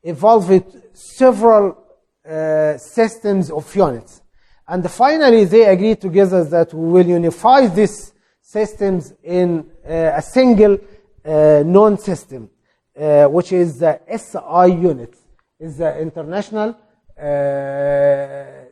Speaker 1: evolved several systems of units. And finally, they agreed together that we will unify these systems in a single known system, which is the SI unit, is the International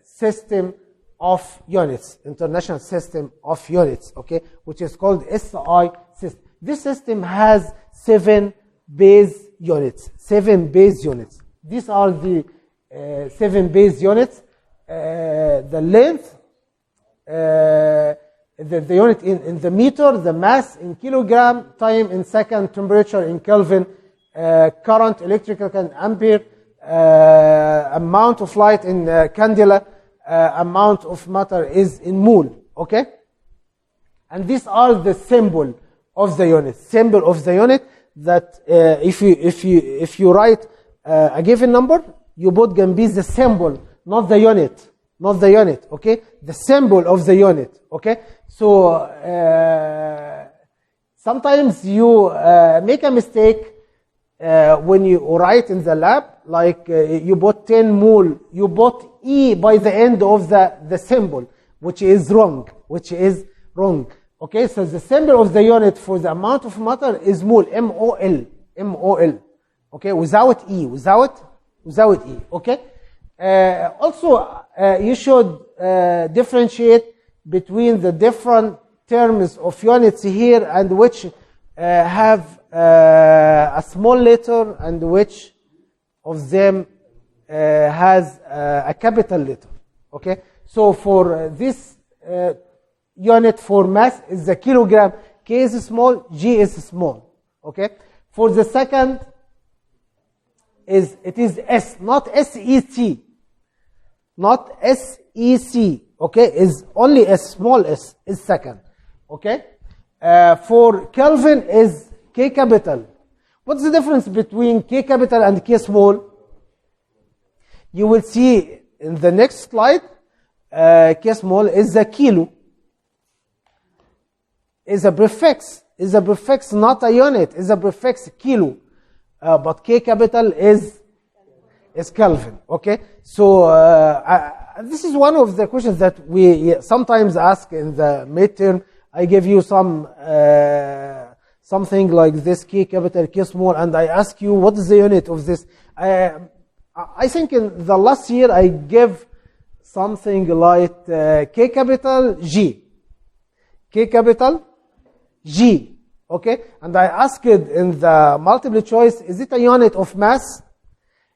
Speaker 1: System of Units, International System of Units, okay, which is called SI system. This system has 7 base units, 7 base units. These are the 7 base units. The length, the unit in the meter, the mass in kilogram, time in second, temperature in Kelvin, current, electrical current, ampere, amount of light in candela, amount of matter is in mole. Okay? And these are the symbol of the unit. Symbol of the unit that if you write a given number, you put can be the symbol, not the unit. Not the unit, okay? The symbol of the unit, okay? So, sometimes you make a mistake when you write in the lab, like you put 10 mole, you put E by the end of the symbol, which is wrong, okay? So the symbol of the unit for the amount of matter is mole, M-O-L, M-O-L, okay? Without E, without E, okay? Also, you should differentiate between the different terms of units here and which have a small letter and which of them has a capital letter. Okay? So for this unit for mass is the kilogram. K is small, G is small. Okay? For the second, it is S, not S-E-C. Not S-E-C, okay, is only S, small s, is second, okay? For Kelvin is K capital. What's the difference between K capital and K small? You will see in the next slide, K small is a kilo. Is a prefix, not a unit, is a prefix kilo. But K capital is Kelvin, okay? So, this is one of the questions that we sometimes ask in the midterm. I give you something like this, K capital, K small, and I ask you, what is the unit of this? I think in the last year, I gave something like K capital, G. K capital G. Okay? And I asked in the multiple choice, is it a unit of mass?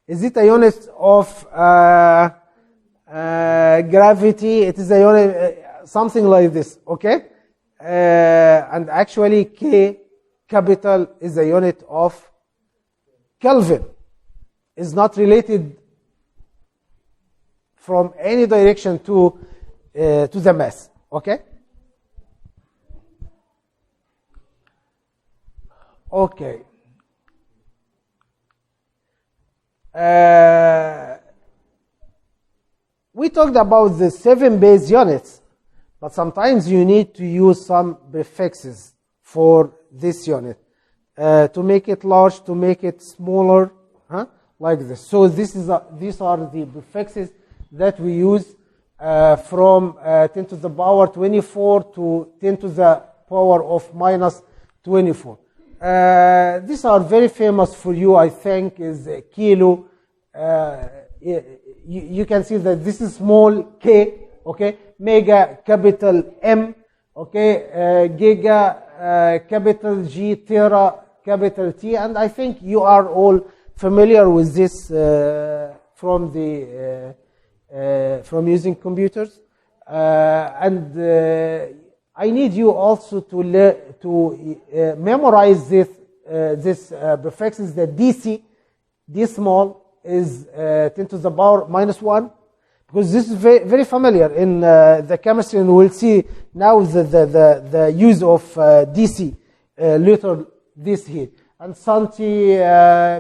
Speaker 1: Is it a unit of gravity? It is a unit, something like this. Okay? And actually, K capital is a unit of Kelvin. Is not related from any direction to the mass. Okay? Okay. We talked about the 7 base units, but sometimes you need to use some prefixes for this unit to make it large, to make it smaller, like this. So these are the prefixes that we use from 10 to the power 24 to 10 to the power of minus 24. These are very famous for you, I think, is kilo. You can see that this is small k, okay, mega capital M, okay, giga capital G, tera capital T, and I think you are all familiar with this from using computers, and I need you also to memorize this prefixes. The DC, D small, is 10 to the power minus 1, because this is very, very familiar in the chemistry, and we'll see now the use of DC, liter, this here. And centi,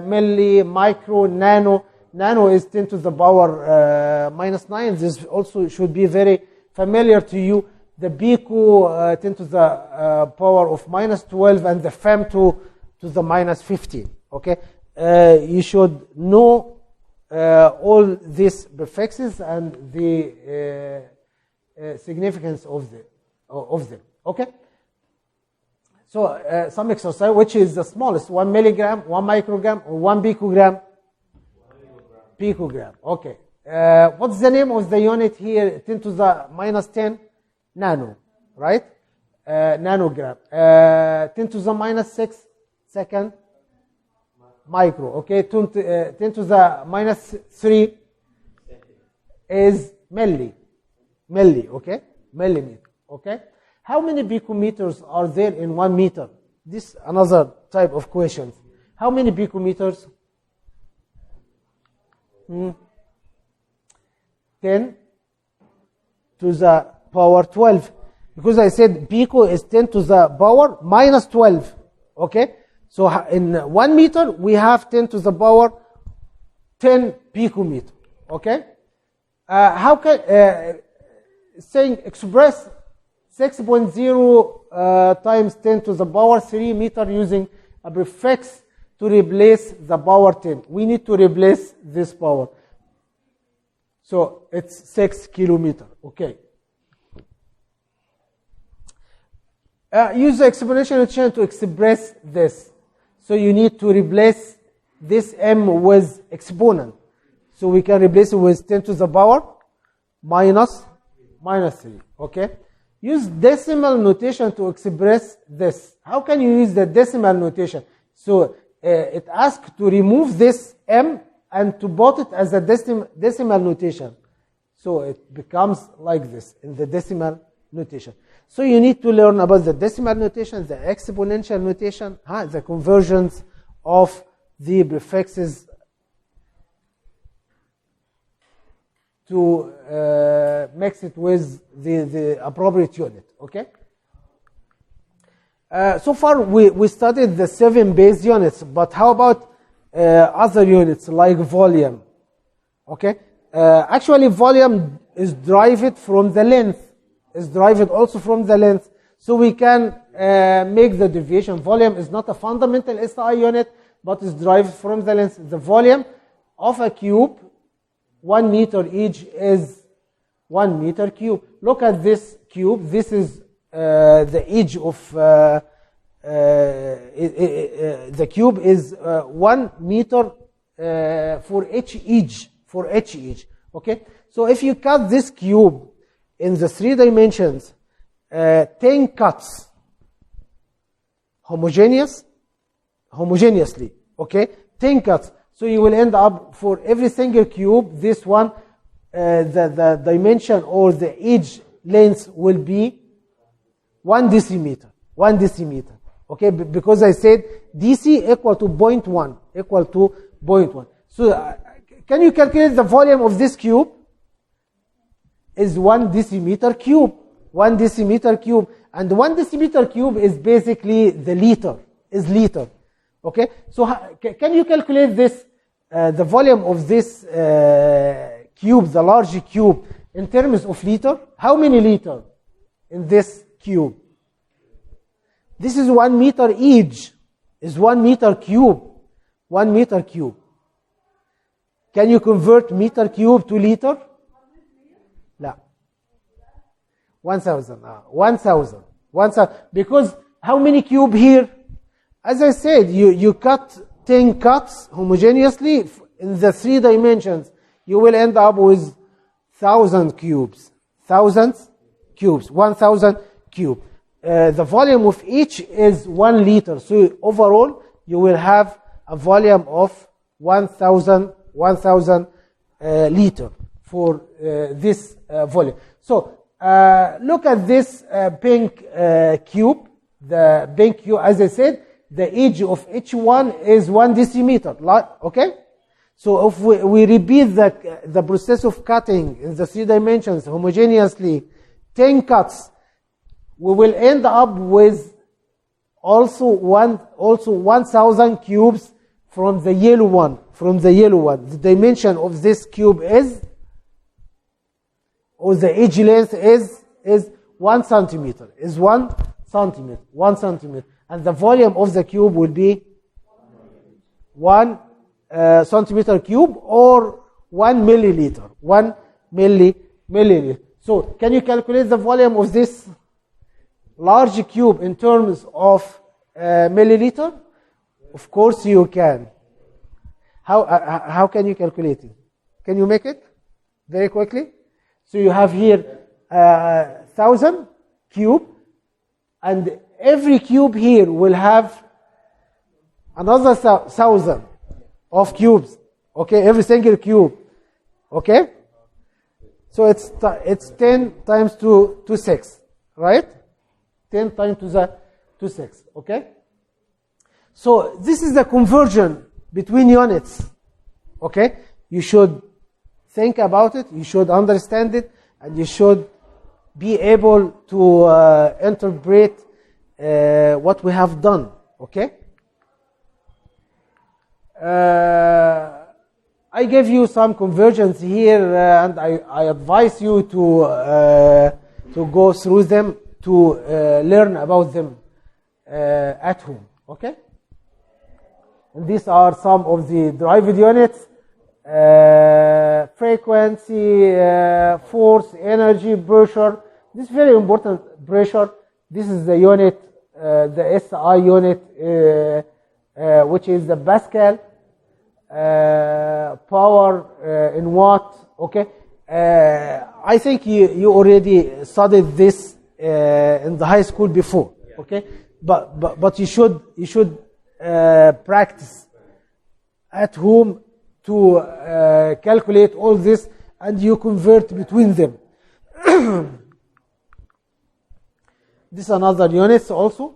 Speaker 1: milli, micro, nano. Nano is 10 to the power minus 9. This also should be very familiar to you. The pico 10 to the power of minus 12, and the femto to the minus 15. Okay, you should know all these prefixes and the significance of them. Okay. So some exercise, which is the smallest, 1 milligram, 1 microgram, or 1 picogram? Picogram. Okay. What's the name of the unit here? 10 to the minus 10? Nano, right? Nanogram. 10 to the minus 6 second? Micro. Okay. 10 to the minus 3 is milli. Milli, okay? Millimeter, okay? How many picometers are there in 1 meter? This another type of questions. How many picometers? 10 to the power 12. Because I said pico is 10 to the power minus 12. Okay? So in 1 meter, we have 10 to the power 10 picometer. Okay? How can, saying express 6.0 times 10 to the power 3 meter using a prefix to replace the power 10. We need to replace this power. So it's 6 kilometer. Okay. Use the exponential notation to express this. So you need to replace this m with exponent. So we can replace it with 10 to the power minus 3. Okay. Use decimal notation to express this. How can you use the decimal notation? So it asks to remove this m and to put it as a decimal notation. So it becomes like this in the decimal notation. So you need to learn about the decimal notation, the exponential notation, the conversions of the prefixes to mix it with the appropriate unit. Okay. So far we studied the 7 base units, but how about other units like volume? Okay. Actually, volume is derived from the length. Is derived also from the length. So we can make the deviation. Volume is not a fundamental SI unit, but is derived from the length. The volume of a cube, 1 meter each, is 1 meter cube. Look at this cube. This is the edge of the cube is 1 meter for each edge. Okay. So if you cut this cube in the 3 dimensions, 10 cuts homogeneously, okay? 10 cuts. So you will end up for every single cube, this one, the dimension or the edge length will be 1 decimeter. 1 decimeter. Okay, because I said DC equal to 0.1, equal to 0.1. So can you calculate the volume of this cube? Is 1 decimeter cube. 1 decimeter cube. And 1 decimeter cube is basically the liter, is liter. Okay, so can you calculate this, the volume of this cube, the large cube, in terms of liter? How many liter in this cube? This is 1 meter each, is 1 meter cube. 1 meter cube. Can you convert meter cube to liter? No. 1,000. 1,000. 1,000. Because how many cube here? As I said, you cut 10 cuts homogeneously in the 3 dimensions. You will end up with 1,000 cubes. 1,000 cubes. 1,000 cube. The volume of each is 1 liter. So overall, you will have a volume of 1,000 liter for this volume. So look at this pink cube. The pink cube, as I said, the edge of each one is 1 decimeter. Okay? So if we repeat the process of cutting in the 3 dimensions homogeneously, 10 cuts, we will end up with also 1,000 cubes from the yellow one. From the yellow one, the dimension of this cube is, or the edge length is 1 centimeter. Is 1 centimeter. 1 centimeter, and the volume of the cube will be 1 centimeter cube or 1 milliliter. 1 milliliter. So can you calculate the volume of this large cube in terms of milliliter? Of course you can. How can you calculate it? Can you make it very quickly? So you have here 1,000 cube, and every cube here will have another 1,000 of cubes. Okay, every single cube. Okay, so it's 10 times to 6, right? 10 times to 6. Okay. So this is the conversion between units. Okay, you should think about it, you should understand it, and you should be able to interpret what we have done. Okay. I gave you some conversions here, and I advise you to go through them, to learn about them at home. Okay. And these are some of the derived units: frequency, force, energy, pressure. This is very important. Pressure. This is the unit, the SI unit, which is the Pascal. Power in watt. Okay. I think you already studied this in the high school before. Okay. But you should practice at home to calculate all this, and you convert between them. This is another units also,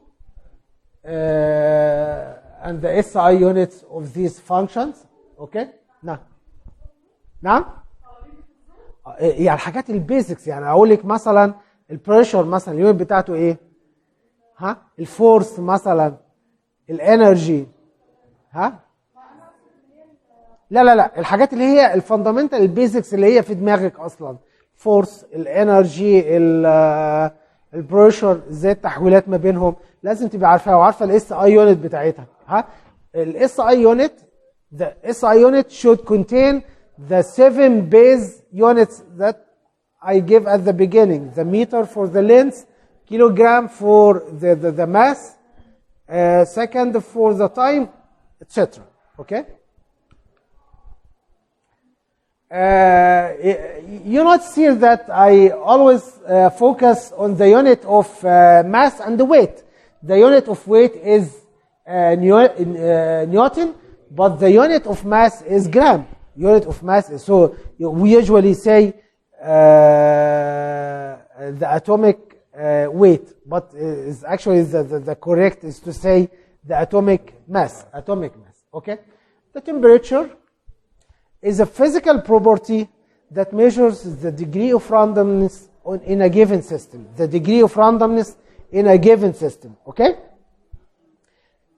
Speaker 1: and the SI units of these functions. Okay. نعم يعني الحاجات البيزكس. يعني اقول لك مثلا البريشر مثلا اليونت بتاعته ايه؟ ها؟ الفورس مثلا، الانرجي، ها؟ لا الحاجات اللي هي الفاندامنتال البيزكس اللي هي في دماغك اصلا. فورس، الانرجي، البريشر، ازاي التحويلات ما بينهم لازم تبقى عارفاها، وعارفه الاس اي يونت بتاعتها. ها؟ الاس اي يونت، the SI unit should contain the 7 base units that I gave at the beginning. The meter for the length, kilogram for the mass, second for the time, etc. Okay. you notice here that I always focus on the unit of mass and the weight. The unit of weight is Newton, but the unit of mass is gram. Unit of mass is, so we usually say the atomic weight, but is actually the correct is to say the atomic mass. Okay? The temperature is a physical property that measures the degree of randomness in a given system. The degree of randomness in a given system. Okay?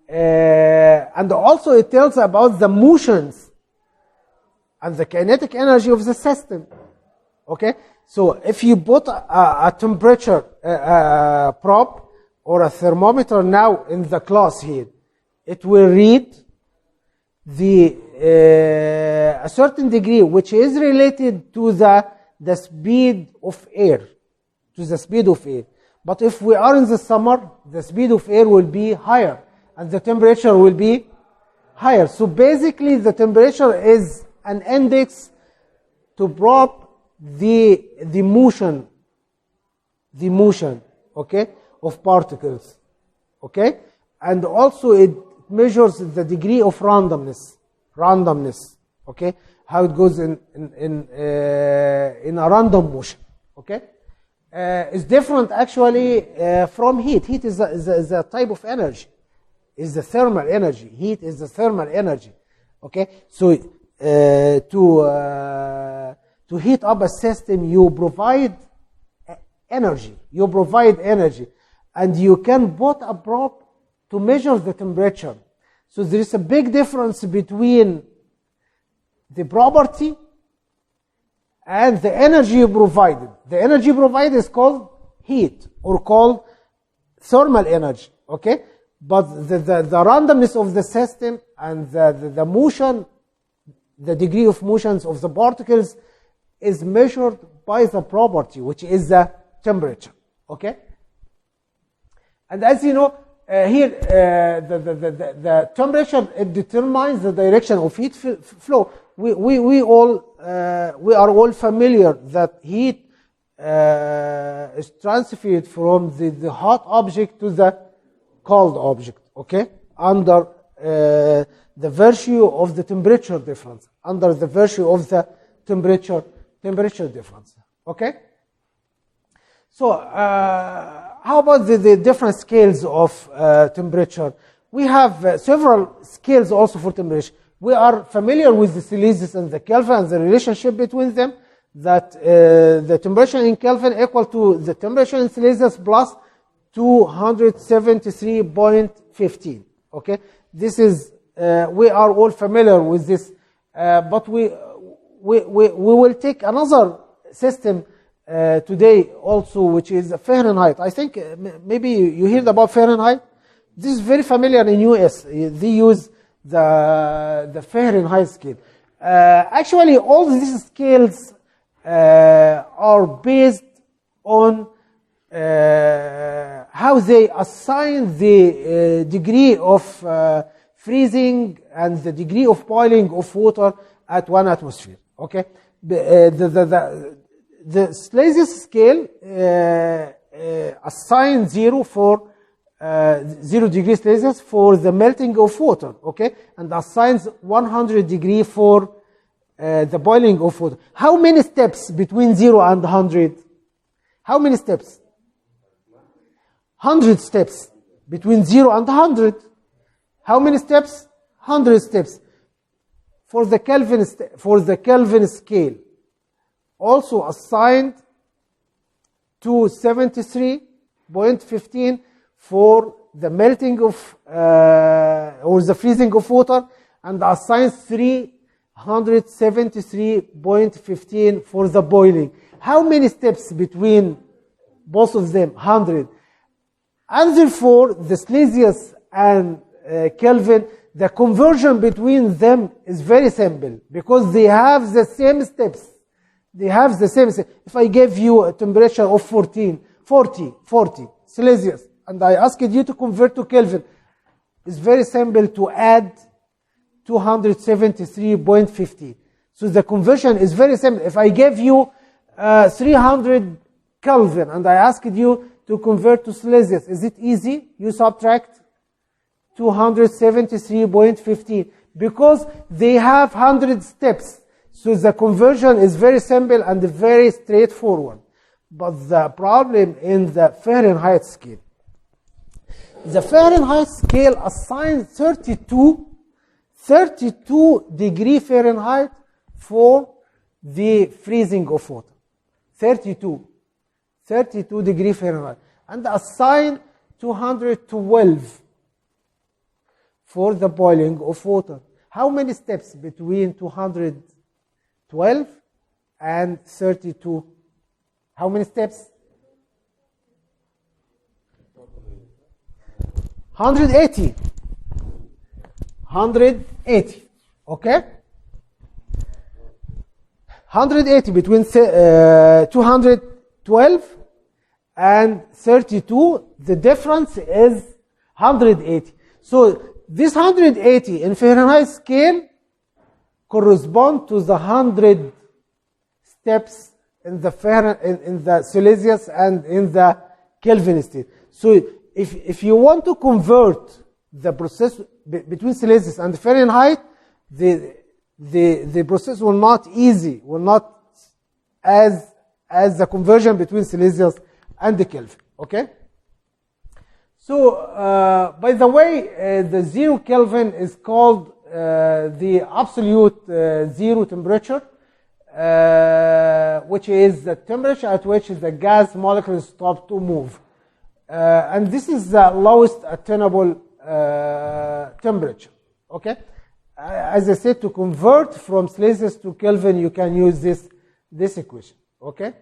Speaker 1: And also it tells about the motions and the kinetic energy of the system. Okay? So if you put a temperature probe or a thermometer now in the class here, it will read a certain degree which is related to the speed of air. But if we are in the summer, the speed of air will be higher and the temperature will be higher. So basically the temperature is an index to probe the motion, okay, of particles, okay, and also it measures the degree of randomness, okay, how it goes in a random motion, okay. It's different actually from heat. Heat is a type of energy, is the thermal energy. Heat is the thermal energy, okay. So to heat up a system, you provide energy. And you can put a probe to measure the temperature. So there is a big difference between the property and the energy you provided. The energy provided is called heat or called thermal energy, okay? But the randomness of the system and the motion, the degree of motions of the particles is measured by the property, which is the temperature, okay? And as you know, here the temperature, it determines the direction of heat flow. We are all familiar that heat is transferred from the hot object to the cold object, okay? Under the virtue of the temperature difference, under the virtue of the temperature difference, okay? So how about the different scales of temperature? We have several scales also for temperature. We are familiar with the Celsius and the Kelvin and the relationship between them, that the temperature in Kelvin equal to the temperature in Celsius plus 273.15, okay? This is, we are all familiar with this, but we will take another system today also, which is Fahrenheit. I think maybe you heard about Fahrenheit. This is very familiar in US. They use the Fahrenheit scale. Actually, all these scales are based on how they assign the degree of freezing and the degree of boiling of water at 1 atmosphere. Okay, the Celsius scale assigns 0 for 0 degrees Celsius for the melting of water, okay, and assigns 100 degrees for the boiling of water. How many steps between 0 and 100? How many steps? 100 steps between 0 and 100. How many steps? 100 steps. For the Kelvin scale, also assigned to 73.15 for the melting of or the freezing of water, and assigned 373.15 for the boiling. How many steps between both of them? 100. And therefore, the Celsius and Kelvin, the conversion between them is very simple because they have the same steps. They have the same steps. If I gave you a temperature of 40 Celsius, and I asked you to convert to Kelvin, it's very simple to add 273.50. So the conversion is very simple. If I gave you 300 Kelvin, and I asked you to convert to Celsius. Is it easy? You subtract 273.15 because they have 100 steps. So the conversion is very simple and very straightforward. But the problem in the Fahrenheit scale. The Fahrenheit scale assigns 32 degree Fahrenheit for the freezing of water. 32 degree Fahrenheit. And assign 212 for the boiling of water. How many steps between 212 and 32? How many steps? 180. 180. Okay? 180 between 212 and 32. The difference is 180. So this 180 in Fahrenheit scale correspond to the 100 steps in the in the Celsius and in the Kelvin state. So if you want to convert the process between Celsius and Fahrenheit, the process will not easy, will not as the conversion between Celsius and the Kelvin. Okay. So by the way, the 0 Kelvin is called the absolute zero temperature, which is the temperature at which the gas molecules stop to move. And this is the lowest attainable temperature. Okay? As I said, to convert from Celsius to Kelvin, you can use this equation. Okay?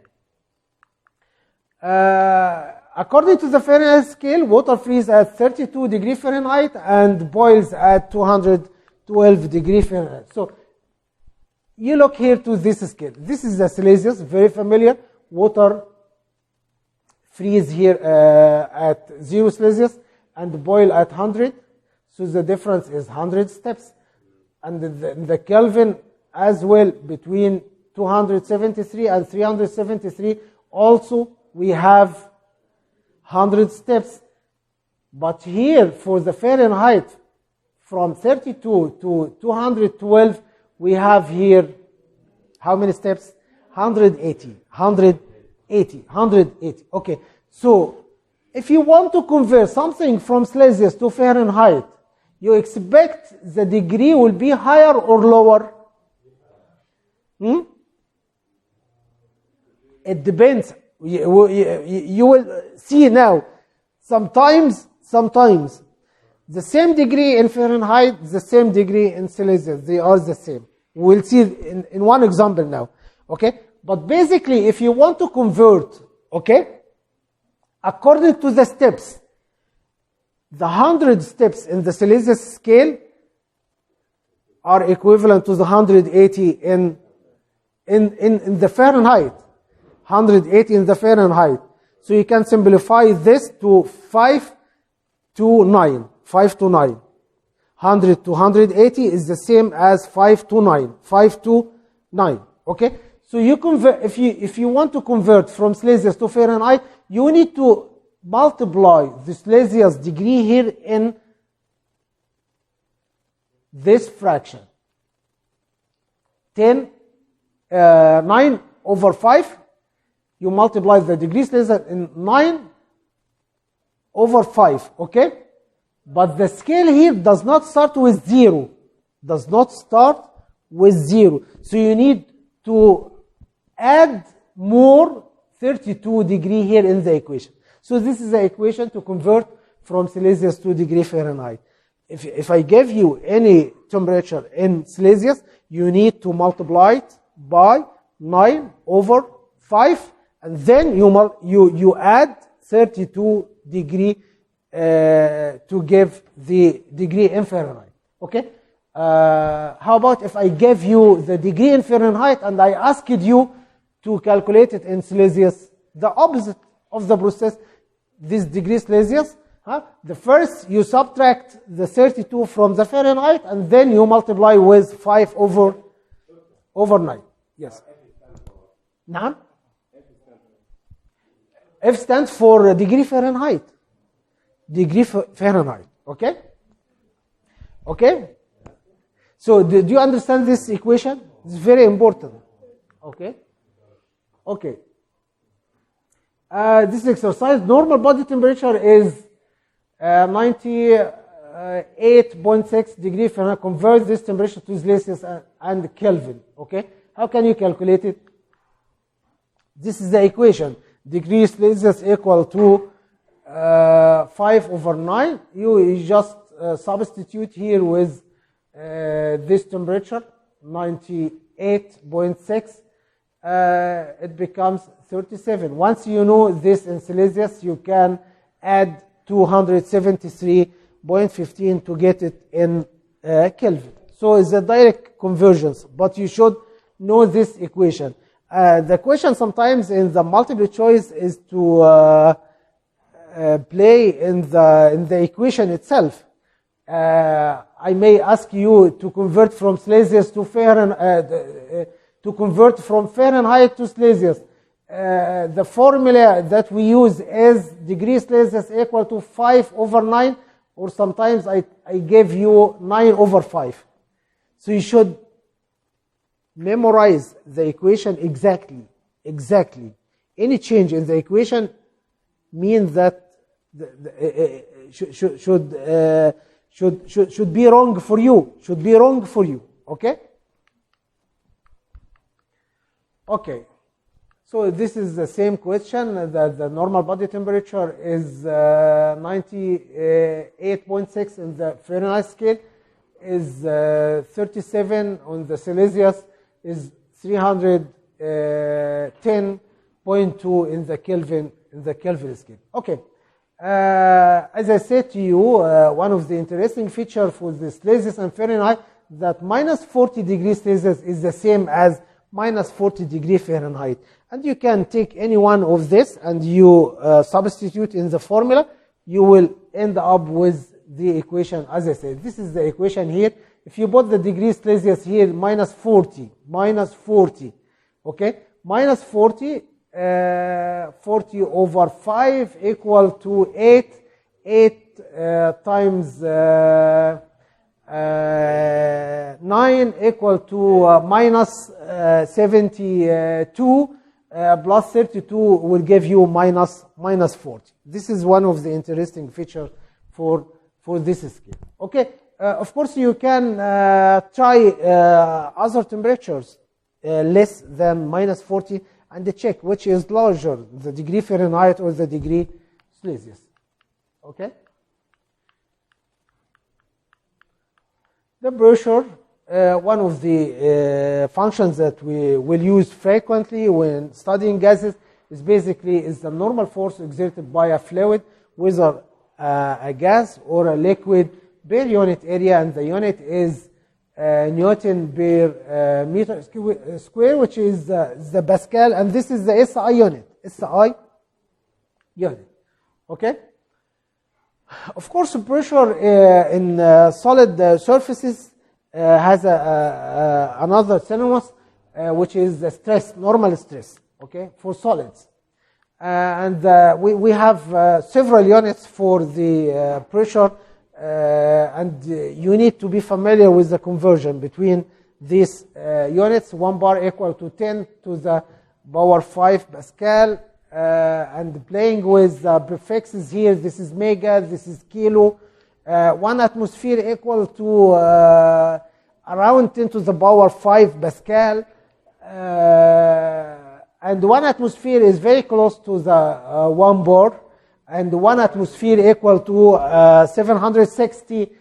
Speaker 1: According to the Fahrenheit scale, water freezes at 32 degree Fahrenheit and boils at 212 degree Fahrenheit. So you look here to this scale. This is the Celsius, very familiar. Water freeze here at 0 Celsius and boil at 100. So the difference is 100 steps. And the Kelvin as well, between 273 and 373, also we have 100 steps. But here for the Fahrenheit, from 32 to 212, we have here how many steps? 180. Okay. So if you want to convert something from Celsius to Fahrenheit, you expect the degree will be higher or lower? It depends. You will see now. Sometimes the same degree in Fahrenheit, the same degree in Celsius, they are the same. We'll see in one example now. Okay? But basically, if you want to convert, okay, according to the steps, the 100 steps in the Celsius scale are equivalent to the 180 in the Fahrenheit. 180 in the Fahrenheit. So you can simplify this to 5 to 9. 5 to 9. 100 to 180 is the same as 5 to 9. 5 to 9. Okay? So you convert, if you want to convert from Celsius to Fahrenheit, you need to multiply the Celsius degree here in this fraction. 9 over 5. You multiply the degree Celsius in 9 over 5. Okay? But the scale here does not start with 0. Does not start with 0. So you need to add more 32 degree here in the equation. So this is the equation to convert from Celsius to degree Fahrenheit. If I give you any temperature in Celsius, you need to multiply it by 9 over 5, and then you add 32 degree to give the degree in Fahrenheit. Okay? How about if I gave you the degree in Fahrenheit and I asked you to calculate it in Celsius? The opposite of the process, this degree Celsius. The first you subtract the 32 from the Fahrenheit and then you multiply with 5 over 9. Yes. نعم. F stands for degree Fahrenheit. Degree Fahrenheit. Okay? Okay? So do you understand this equation? It's very important. Okay? Okay. This exercise, normal body temperature is 98.6 degree Fahrenheit. Convert this temperature to Celsius and Kelvin. Okay? How can you calculate it? This is the equation. Degree Celsius equal to 5/9. You just substitute here with this temperature, 98.6. It becomes 37. Once you know this in Celsius, you can add 273.15 to get it in Kelvin. So it's a direct conversions, but you should know this equation. The question sometimes in the multiple choice is to play in the equation itself. I may ask you to convert from Celsius to Fahrenheit, to convert from Fahrenheit to Celsius. The formula that we use is degree Celsius equal to 5/9, or sometimes I give you 9/5. So you should memorize the equation exactly. Any change in the equation means that should be wrong for you. Should be wrong for you. Okay? Okay. So this is the same question. The normal body temperature is 98.6 in the Fahrenheit scale, is 37 on the Celsius, is 310.2 in the Kelvin scale. Okay. As I said to you, one of the interesting features for the Celsius and Fahrenheit that minus 40 degrees Celsius is the same as minus 40 degree Fahrenheit. And you can take any one of this and you substitute in the formula. You will end up with the equation, as I said. This is the equation here. If you put the degrees Celsius here, minus 40, okay? Minus 40, 40/5 equal to 8. 8 times 9 equal to minus 72 plus 32 will give you minus 40. This is one of the interesting features for this scale. Okay, of course you can try other temperatures less than minus 40 and check which is larger, the degree Fahrenheit or the degree Celsius. Okay. The pressure, one of the functions that we will use frequently when studying gases is basically the normal force exerted by a fluid, whether a gas or a liquid, per unit area, and the unit is Newton per meter square, which is the Pascal, and this is the SI unit. SI unit. Okay. Of course, pressure in solid surfaces has another synonymous, which is the stress, normal stress, okay, for solids. And we have several units for the pressure, and you need to be familiar with the conversion between these units. 1 bar equal to 10 to the power 5 Pascal. And playing with the prefixes here, this is mega, this is kilo. 1 atmosphere equal to around 10 to the power 5 Pascal. And 1 atmosphere is very close to the 1 bar. And 1 atmosphere equal to 760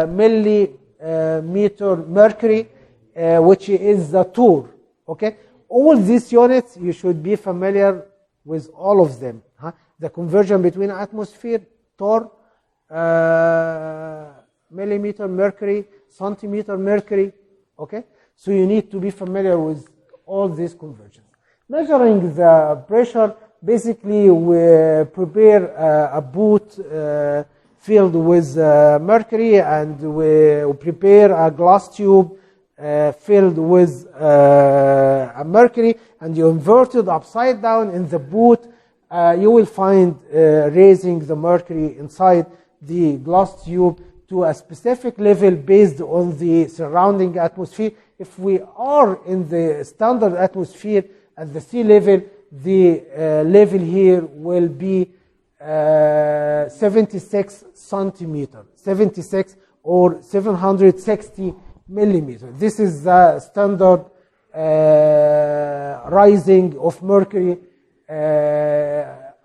Speaker 1: millimeter mercury, which is the torr. Okay? All these units, you should be familiar with all of them. The conversion between atmosphere, torr, millimeter mercury, centimeter mercury. Okay, so you need to be familiar with all these conversions. Measuring the pressure, basically we prepare a boot filled with mercury, and we prepare a glass tube filled with a mercury, and you invert it upside down in the boot, you will find raising the mercury inside the glass tube to a specific level based on the surrounding atmosphere. If we are in the standard atmosphere at the sea level, the level here will be 76 centimeter, 76 or 760 millimeter. This is the standard rising of mercury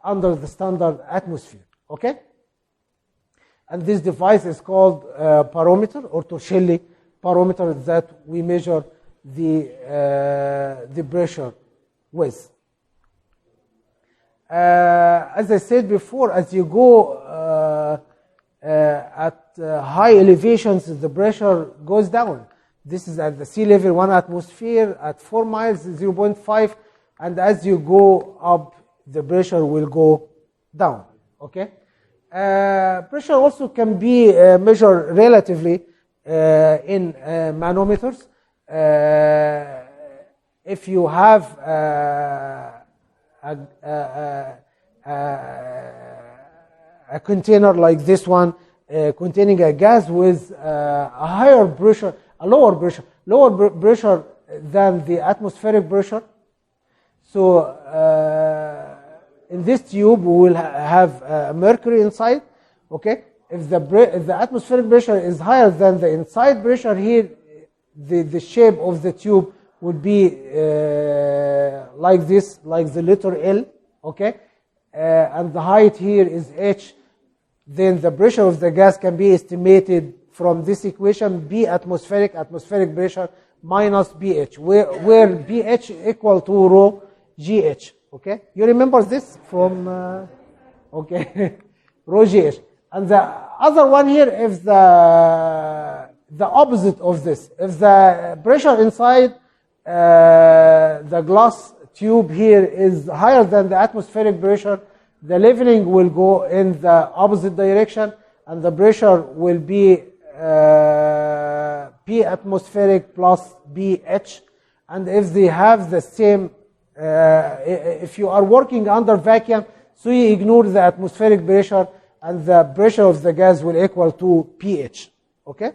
Speaker 1: under the standard atmosphere. Okay? And this device is called barometer or Torricelli barometer that we measure the pressure with. As I said before, as you go at high elevations, the pressure goes down. This is at the sea level, 1 atmosphere, at 4 miles, 0.5, and as you go up, the pressure will go down. Okay? Pressure also can be measured relatively in manometers. If you have a container like this one containing a gas with a higher pressure, a lower pressure than the atmospheric pressure. So in this tube we will have mercury inside. Okay, if the atmospheric pressure is higher than the inside pressure here, the shape of the tube would be like this, like the letter L. Okay, and the height here is h. Then the pressure of the gas can be estimated from this equation: B atmospheric pressure minus BH, where BH equal to rho GH. Okay, you remember this from okay, rho GH. And the other one here is the opposite of this. If the pressure inside the glass tube here is higher than the atmospheric pressure, the leveling will go in the opposite direction, and the pressure will be P atmospheric plus BH. And if they have the same, if you are working under vacuum, so you ignore the atmospheric pressure, and the pressure of the gas will equal to pH. Okay?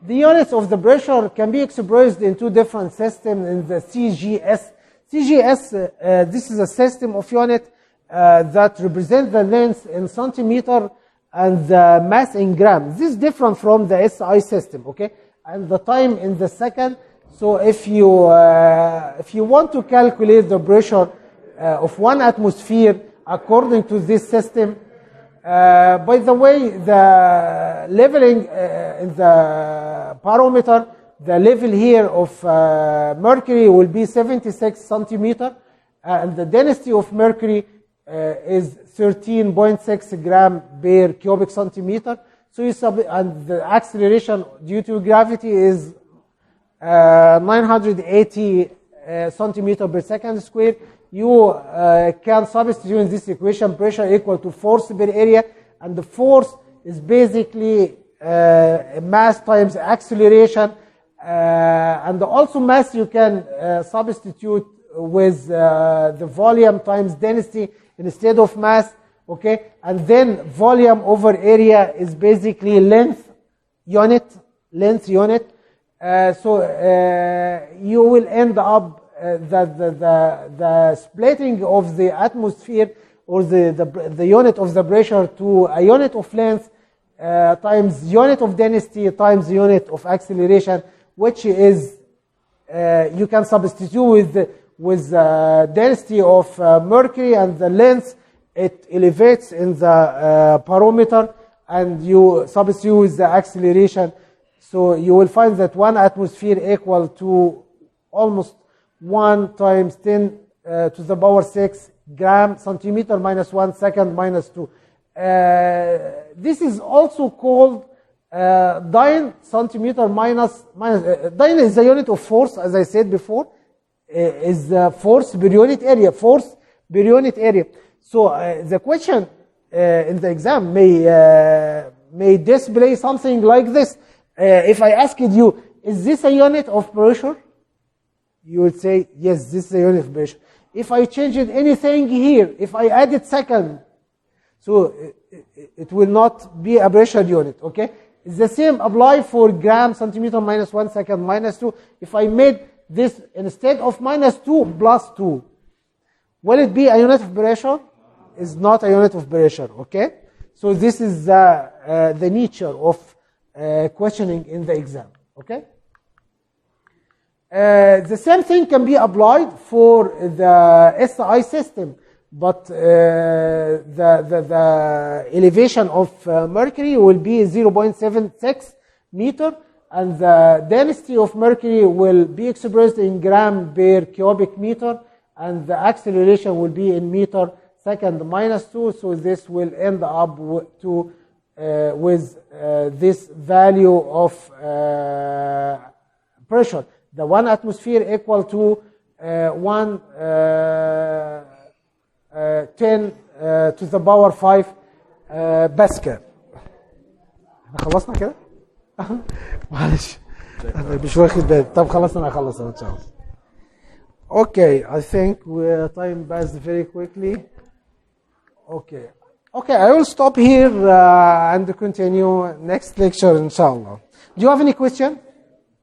Speaker 1: The units of the pressure can be expressed in two different systems in the CGS. CGS, this is a system of unit that represent the length in centimeter and the mass in gram. This is different from the SI system, okay? And the time in the second. So if you want to calculate the pressure of 1 atmosphere according to this system, by the way, the leveling in the barometer, the level here of mercury will be 76 centimeter, and the density of mercury is 13.6 gram per cubic centimeter. So and the acceleration due to gravity is 980 centimeter per second square. You can substitute in this equation pressure equal to force per area, and the force is basically mass times acceleration, and also mass you can substitute with the volume times density instead of mass. Okay, and then volume over area is basically length unit. So you will end up the splitting of the atmosphere or the unit of the pressure to a unit of length times unit of density times unit of acceleration, which is you can substitute with the density of mercury and the length. It elevates in the barometer, and you substitute with the acceleration. So you will find that 1 atmosphere equal to almost 1 times 10 to the power 6 gram centimeter minus 1 second minus 2. This is also called dyne centimeter minus dyne is the unit of force, as I said before, is force per unit area. So the question in the exam may display something like this. If I asked you, is this a unit of pressure? you would say, yes, this is the unit of pressure. If I changed anything here, if I added second, so it will not be a pressure unit, okay? It's the same apply for gram centimeter minus 1 second minus 2. If I made this instead of minus 2 plus 2, will it be a unit of pressure? It's not a unit of pressure, okay? So this is the nature of questioning in the exam, okay? The same thing can be applied for the SI system, but the elevation of mercury will be 0.76 meter, and the density of mercury will be expressed in gram per cubic meter, and the acceleration will be in meter second minus 2, so this will end up with this value of pressure. The 1 atmosphere equal to 10 to the power 5 باسكال. احنا خلصنا كده؟ معلش انا مش واخد بالي. طب خلصنا، انا هخلص ان شاء الله. Okay, I think time passed very quickly. Okay, I will stop here and continue next lecture inshallah. Do you have any question?